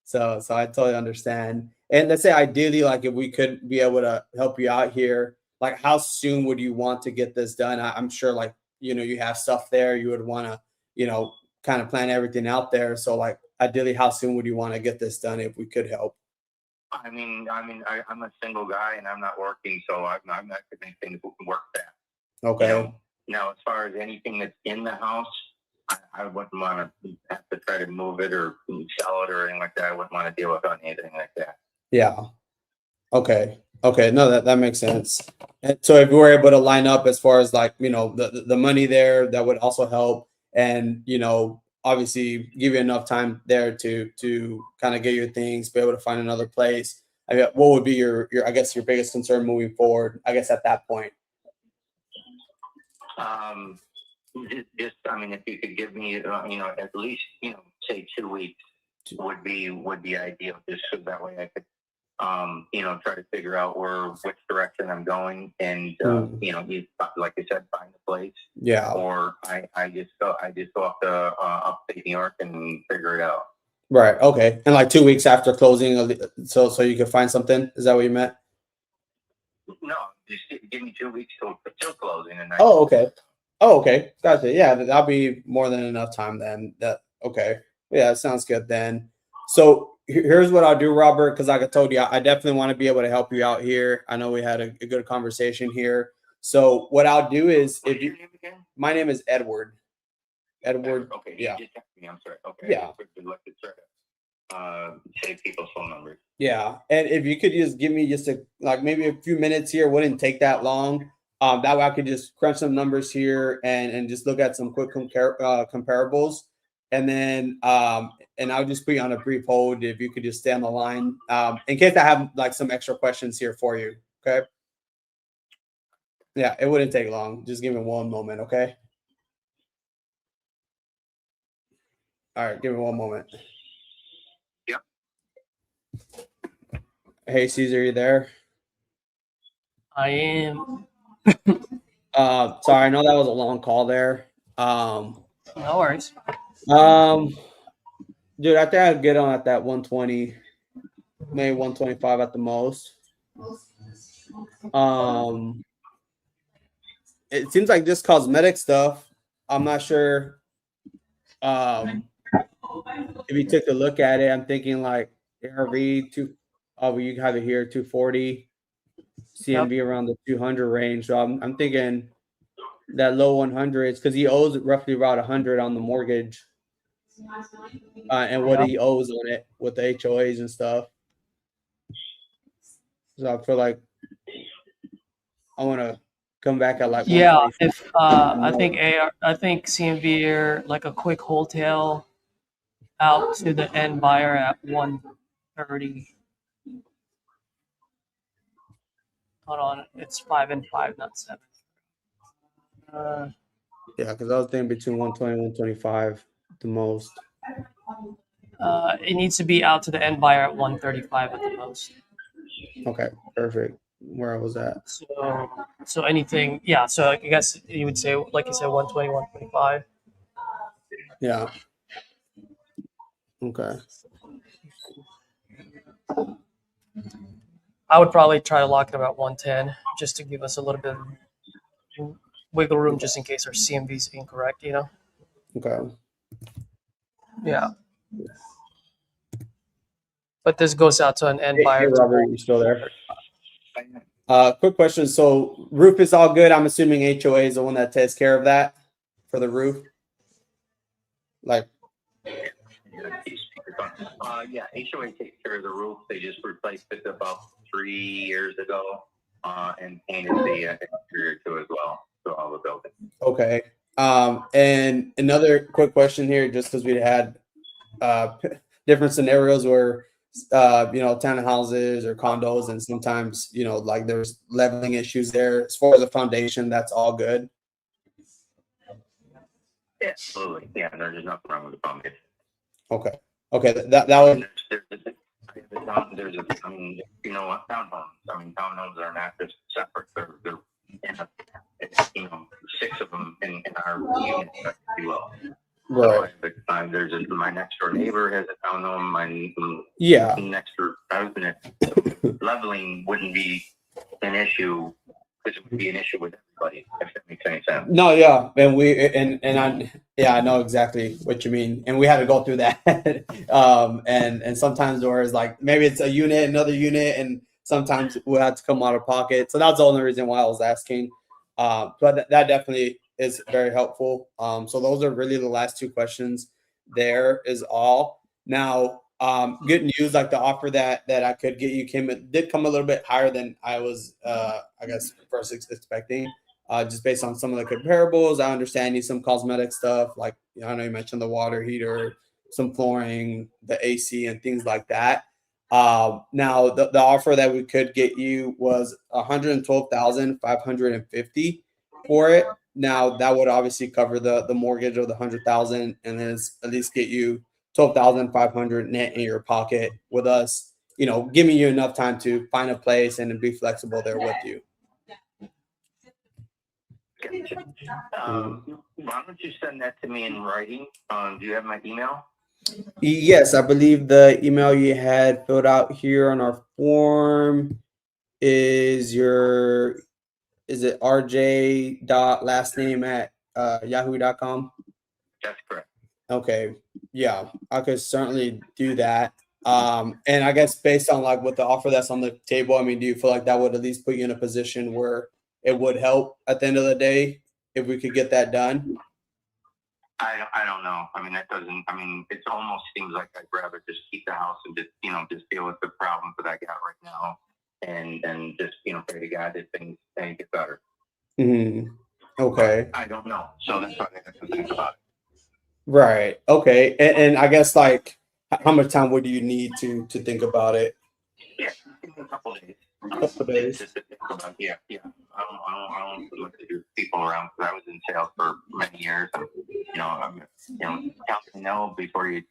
So I totally understand. And let's say ideally, like if we could be able to help you out here, like how soon would you want to get this done? I'm sure, like you have stuff there. You would want to, kind of plan everything out there. So like ideally, how soon would you want to get this done if we could help? I'm a single guy and I'm not working, so I'm not going to make things work fast. Okay. Now, as far as anything that's in the house, I wouldn't want to have to try to move it or sell it or anything like that. I wouldn't want to deal with anything like that. Yeah. Okay. No, that makes sense. And so if we were able to line up as far as like, the money there, that would also help. And, obviously give you enough time there to kind of get your things, be able to find another place. I mean, what would be your I guess your biggest concern moving forward? I guess at that point. Just I mean, if you could give me, at least, say 2 weeks would be ideal, just so that way I could, try to figure out which direction I'm going, and you, like you said, find a place. Yeah. Or I just go off to upstate New York and figure it out. Right. Okay. And like 2 weeks after closing, so you can find something. Is that what you meant? No, just give me 2 weeks till closing, and Oh, okay. Oh, okay. Gotcha. Yeah, that'll be more than enough time then. Okay. Yeah, sounds good then. So here's what I'll do, Robert, because like I told you, I definitely want to be able to help you out here. I know we had a good conversation here. So what I'll do is, my name is Edward. Edward. Okay. Yeah. You just texted me. I'm sorry. Okay. Yeah. Save people's phone numbers. Yeah, and if you could just give me just maybe a few minutes here, wouldn't take that long. That way I could just crunch some numbers here and just look at some quick comparables, and then and I'll just put you on a brief hold if you could just stay on the line in case I have like some extra questions here for you. Okay. Yeah, it wouldn't take long. Just give me one moment, okay? All right, give me one moment. Yep. Hey, Caesar, you there? I am. Sorry, I know that was a long call there. No worries. Dude, I think I'd get on at that 120, maybe 125 at the most. It seems like just cosmetic stuff. I'm not sure if you took a look at it. I'm thinking like ARV you have it here 240, CMV around the 200 range. So I'm thinking that low 100s because he owes roughly about 100 on the mortgage, and what he owes on it with the HOAs and stuff. So I feel like I want to come back at like if I think CMV are like a quick wholesale out to the end buyer at 130. Hold on, it's 5 and 5, not 7. Yeah, because I was thinking between 120 and 125 the most. It needs to be out to the end buyer at 135 at the most. Okay, perfect. Where I was at. So anything, yeah. So I guess you would say, like you said, 120, 125. Yeah. Okay. I would probably try to lock it about 110 just to give us a little bit of wiggle room just in case our CMV is incorrect, you know? Okay. Yeah. But this goes out to an end buyer. Hey, Robert, you still there? Quick question. So roof is all good. I'm assuming HOA is the one that takes care of that for the roof. Like. Yeah, HOA takes care of the roof. They just replaced it about 3 years ago, and painted the exterior too as well, so all the buildings. Okay. And another quick question here, just because we had different scenarios where townhouses or condos, and sometimes like there's leveling issues there. As far as the foundation, that's all good. Yeah, absolutely. Yeah, there's nothing wrong with the foundation. Okay. That was. There's townhomes. Townhomes are not just separate. They're in 6 of them in our unit, if you will. Right. So my next door neighbor has a townhome. My next door resident, leveling wouldn't be an issue because it would be an issue with everybody, if that makes any sense. No, yeah, I know exactly what you mean, and we had to go through that. And sometimes there's like maybe it's a unit, another unit, and sometimes we had to come out of pocket. So that's the only reason why I was asking. But that definitely is very helpful. So those are really the last 2 questions. There is all. Now, good news, like the offer that I could get you did come a little bit higher than I was, I guess, first expecting. Just based on some of the comparables. I understand you some cosmetic stuff, like I know you mentioned the water heater, some flooring, the AC, and things like that. Now the offer that we could get you was 112,550 for it. Now that would obviously cover the mortgage of the 100,000, and then at least get you 12,500 net in your pocket with us. You know, giving you enough time to find a place and be flexible there with you. Gotcha. Why don't you send that to me in writing? Do you have my email? Yes, I believe the email you had filled out here on our form is it RJ dot last name at yahoo.com? That's correct. Okay. Yeah, I could certainly do that. And I guess based on like what the offer that's on the table, I mean, do you feel like that would at least put you in a position where it would help at the end of the day if we could get that done? I don't know. I mean, that doesn't. I mean, it almost seems like I'd rather just keep the house and just deal with the problems that I got right now, and just pray to God that things get better. Mm-hmm. Okay. But I don't know. So that's why I have to think about it. Right. Okay. And I guess like how much time would you need to think about it? Yeah, give me a couple days. Couple days. Just to think about, yeah. I don't look at your people around because I was in sales for many years. And, tell me no before you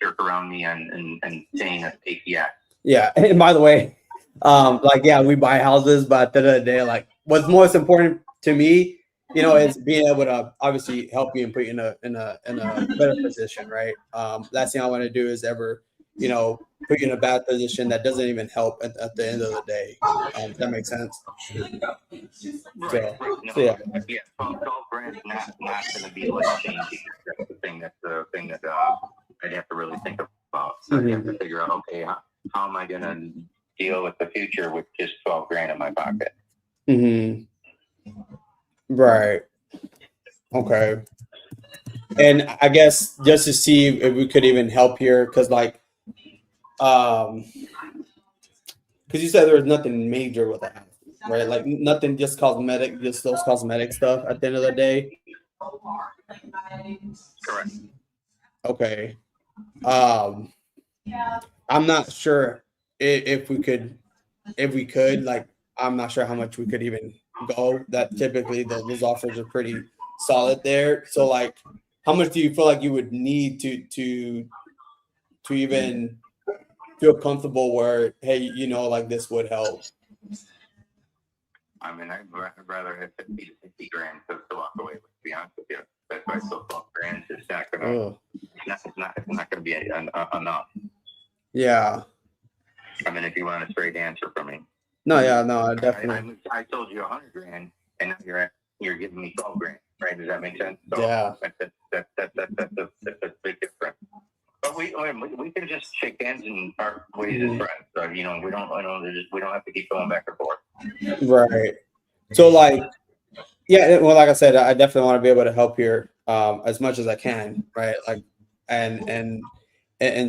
jerk around me and saying a fake yes. Yeah. And by the way, we buy houses, but at the end of the day, like what's most important to me, is being able to obviously help you and put you in a better position, right? Last thing I want to do is ever, put you in a bad position that doesn't even help at the end of the day. Does that make sense? Right. So yeah. Yeah, 12 grand not going to be life changing. That's the thing. That's the thing that I'd have to really think about. So I'd have to figure out, okay, how am I going to deal with the future with just 12 grand in my pocket? Mm-hmm. Right. Okay. And I guess just to see if we could even help here, because you said there was nothing major with that, right? Like nothing, just cosmetic, just those cosmetic stuff at the end of the day. Correct. Okay. I'm not sure if we could, like, I'm not sure how much we could even go. That typically those offers are pretty solid there. So like, how much do you feel like you would need to even feel comfortable where, hey, like this would help? I mean, I'd rather have 50 to 60 grand to walk away with, to be honest with you. That's why 12 grand is not gonna, it's not gonna be enough. Yeah. I mean, if you want a straight answer from me. No, I definitely. I told you 100 grand, and now you're giving me 12 grand, right? Does that make sense? So yeah. That's a big difference. But we can just shake hands and part ways as friends. So we don't have to keep going back and forth. Right. So like, yeah. Well, like I said, I definitely want to be able to help here as much as I can, right? Like, and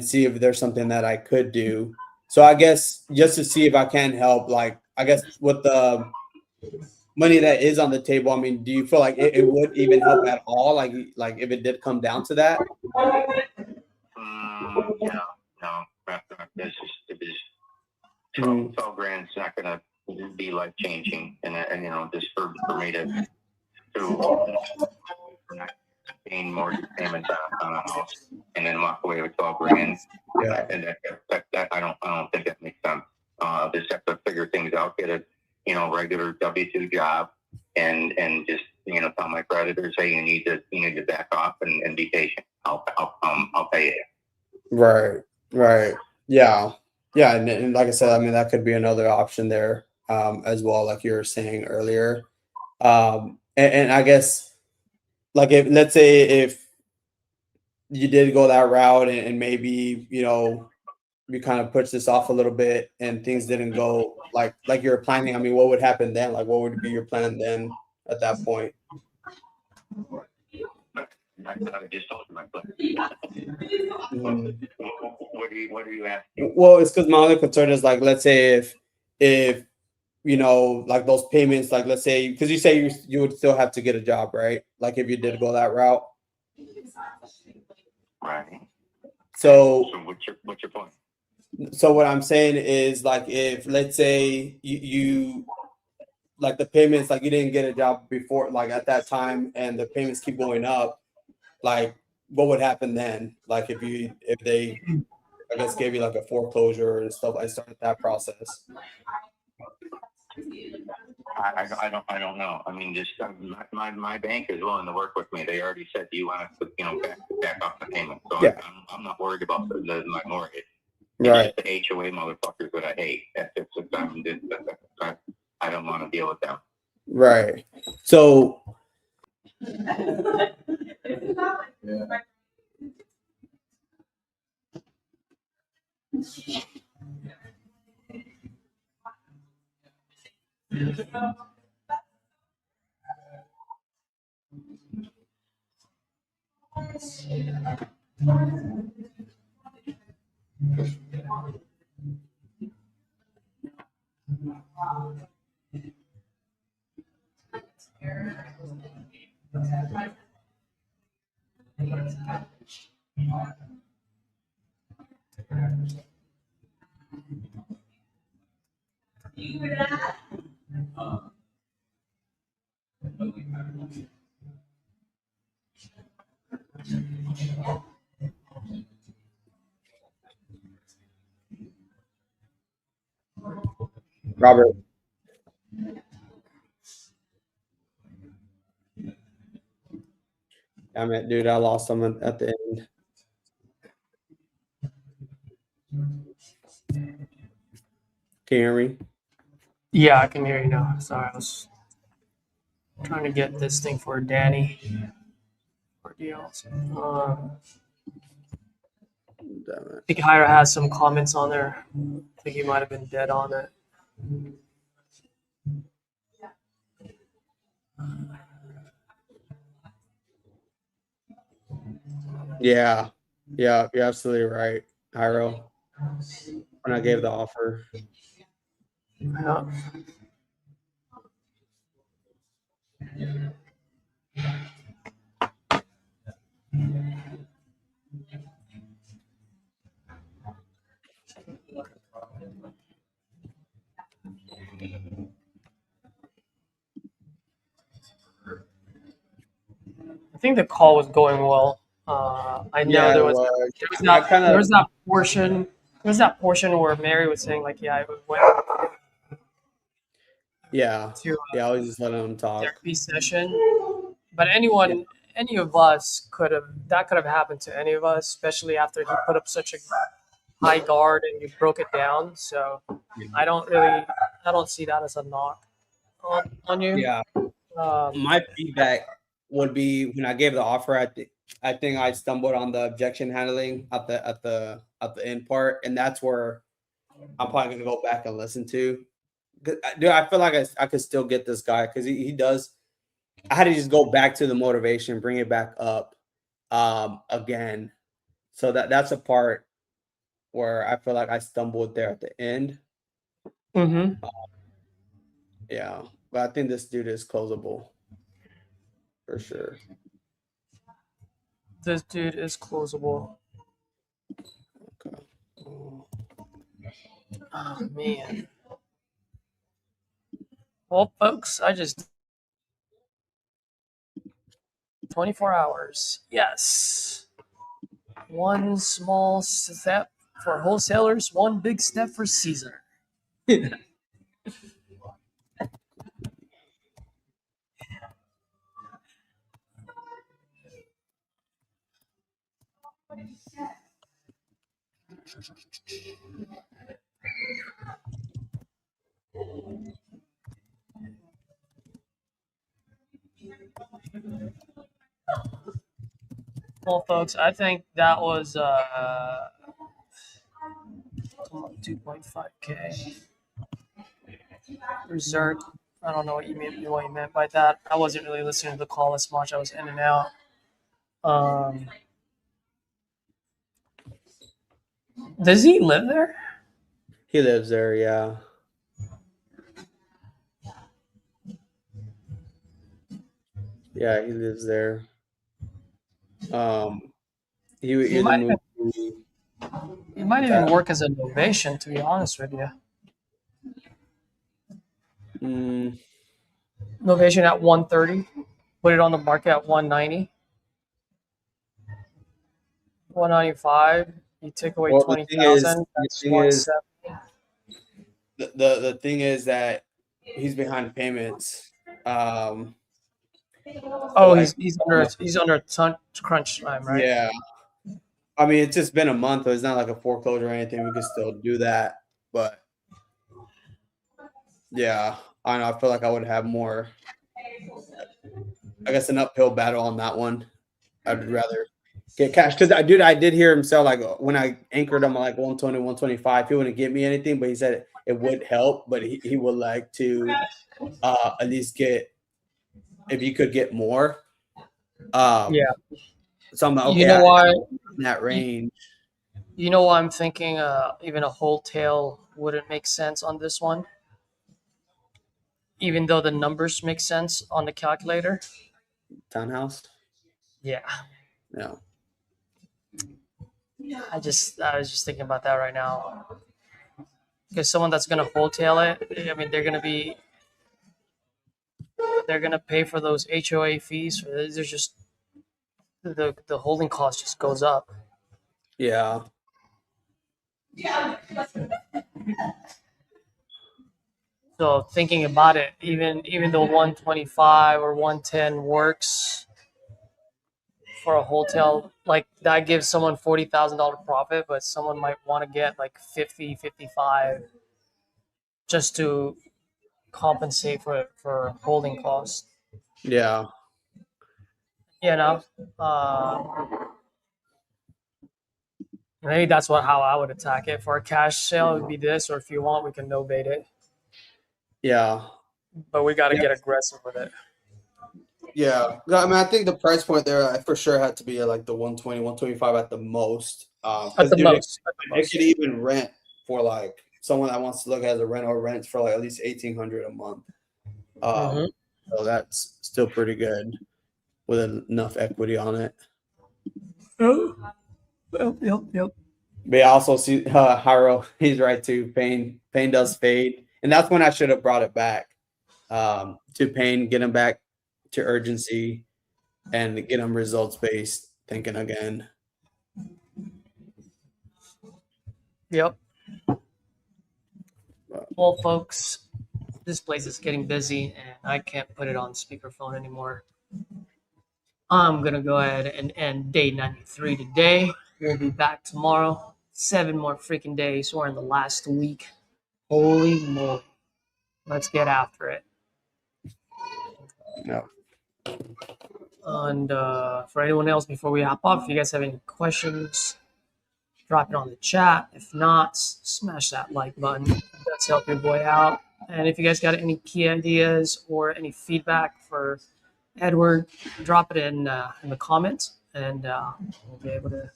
see if there's something that I could do. So I guess just to see if I can help, like, I guess with the money that is on the table, I mean, do you feel like it would even help at all? Like if it did come down to that? No. It's just 12 grand is not going to be life changing, and just for me to not paying mortgage payments on a house and then walk away with 12 grand. Yeah. And that I don't think that makes sense. Just have to figure things out, get a regular W-2 job, and just tell my creditors, hey, you need to back off and be patient. I'll pay you. Right. Yeah. And like I said, I mean, that could be another option there as well, like you were saying earlier. And I guess, like, let's say if you did go that route and maybe, you kind of pushed this off a little bit and things didn't go like you were planning, I mean, what would happen then? Like, what would be your plan then at that point? I just told you my plan. What are you asking? Well, it's because my only concern is, like, let's say if like those payments, like, let's say, because you say you would still have to get a job, right? Like if you did go that route. Right. So what's your point? So what I'm saying is, like, if let's say you like the payments, like you didn't get a job before, like at that time, and the payments keep going up, like what would happen then? Like if they, I guess, gave you like a foreclosure and stuff, I started that process. I don't know. I mean, just my bank is willing to work with me. They already said, do you want to, back off the payment? So Yeah. I'm not worried about my mortgage. Right. It's just the HOA motherfuckers that I hate. I don't want to deal with them. Right. So Robert, damn it, dude, I lost someone at the end. Can you hear me? Yeah, I can hear you now. Sorry, I was trying to get this thing for Danny. For deals. Damn I think Hyra has some comments on there. I think he might have been dead on it. Yeah, yeah, you're absolutely right, Hyro. When I gave the offer. Yeah. I think the call was going well. I know Yeah, there it was was. there was that portion. There was that portion where Mary was saying like, "Yeah, I went Yeah, to yeah, I was just letting him talk. therapy session." But anyone, any of us could have that could have happened to any of us, especially after he put up such a high guard and you broke it down. So I don't see that as a knock on you. Yeah, my feedback would be when I gave the offer. I think I stumbled on the objection handling at the end part, and that's where I'm probably gonna go back and listen to. Dude, I feel like I could still get this guy because he does. I had to just go back to the motivation, bring it back up again. So that's a part where I feel like I stumbled there at the end. Mm-hmm. Yeah, but I think this dude is closable for sure. This dude is closable. Okay. Oh man. Well, folks, I just 24 hours. Yes. One small step for wholesalers, one big step for Caesar. Well, folks, I think that was 2.5K. Berserk. I don't know what you meant by that. I wasn't really listening to the call as much. I was in and out. Does he live there? He lives there, yeah. Yeah, he lives there. He He might either have moved. It might even work as a novation, to be honest with you. Novation at 130. Put it on the market at 190. 195. You take away Well, 20,000. That's 170. the thing is that he's behind payments. Oh, he's under a ton crunch time, right? Yeah. I mean, it's just been a month, so it's not like a foreclosure or anything. We could still do that, but yeah, I don't know. I feel like I would have more, I guess, an uphill battle on that one. I'd rather get cash because I did hear him sell like when I anchored him at like 120, 125. He wouldn't give me anything, but he said it would help, but he would like to at least get, if you could get more. Yeah. So I'm like, okay, You know why? in that range. You know why I'm thinking even a wholesale wouldn't make sense on this one, even though the numbers make sense on the calculator. Townhouse. Yeah. No. I was just thinking about that right now. Because someone that's gonna wholesale it, I mean, they're gonna pay for those HOA fees. There's just the holding cost just goes up. Yeah. So thinking about it, even though 125 or 110 works for a hotel, like that gives someone $40,000 profit, but someone might want to get like 50, 55 just to compensate for holding costs. Yeah. You know, maybe that's how I would attack it. For a cash sale, it would be this, or if you want, we can novate it. Yeah. But we got to get aggressive with it. Yeah. I mean, I think the price point there for sure had to be at like the 120, 125 at the most. At the most. It could even rent for like someone that wants to look at as a rental rents for like at least $1,800 a month. So that's still pretty good with enough equity on it. Yep. But I also see Hiro, he's right too. Pain does fade. And that's when I should have brought it back to pain, get him back to urgency, and get him results based thinking again. Yep. Well, folks, this place is getting busy and I can't put it on speakerphone anymore. I'm going to go ahead and end day 93 today. We'll be back tomorrow. 7 more freaking days. We're in the last week. Holy moly. Let's get after it. No. And for anyone else, before we hop off, if you guys have any questions, drop it on the chat. If not, smash that like button. Let's help your boy out. And if you guys got any key ideas or any feedback for Edward, drop it in the comments, and we'll be able to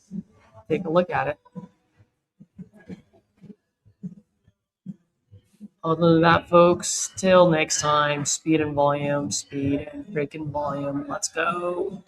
take a look at it. Other than that, folks, till next time, speed and volume, speed and freaking volume. Let's go.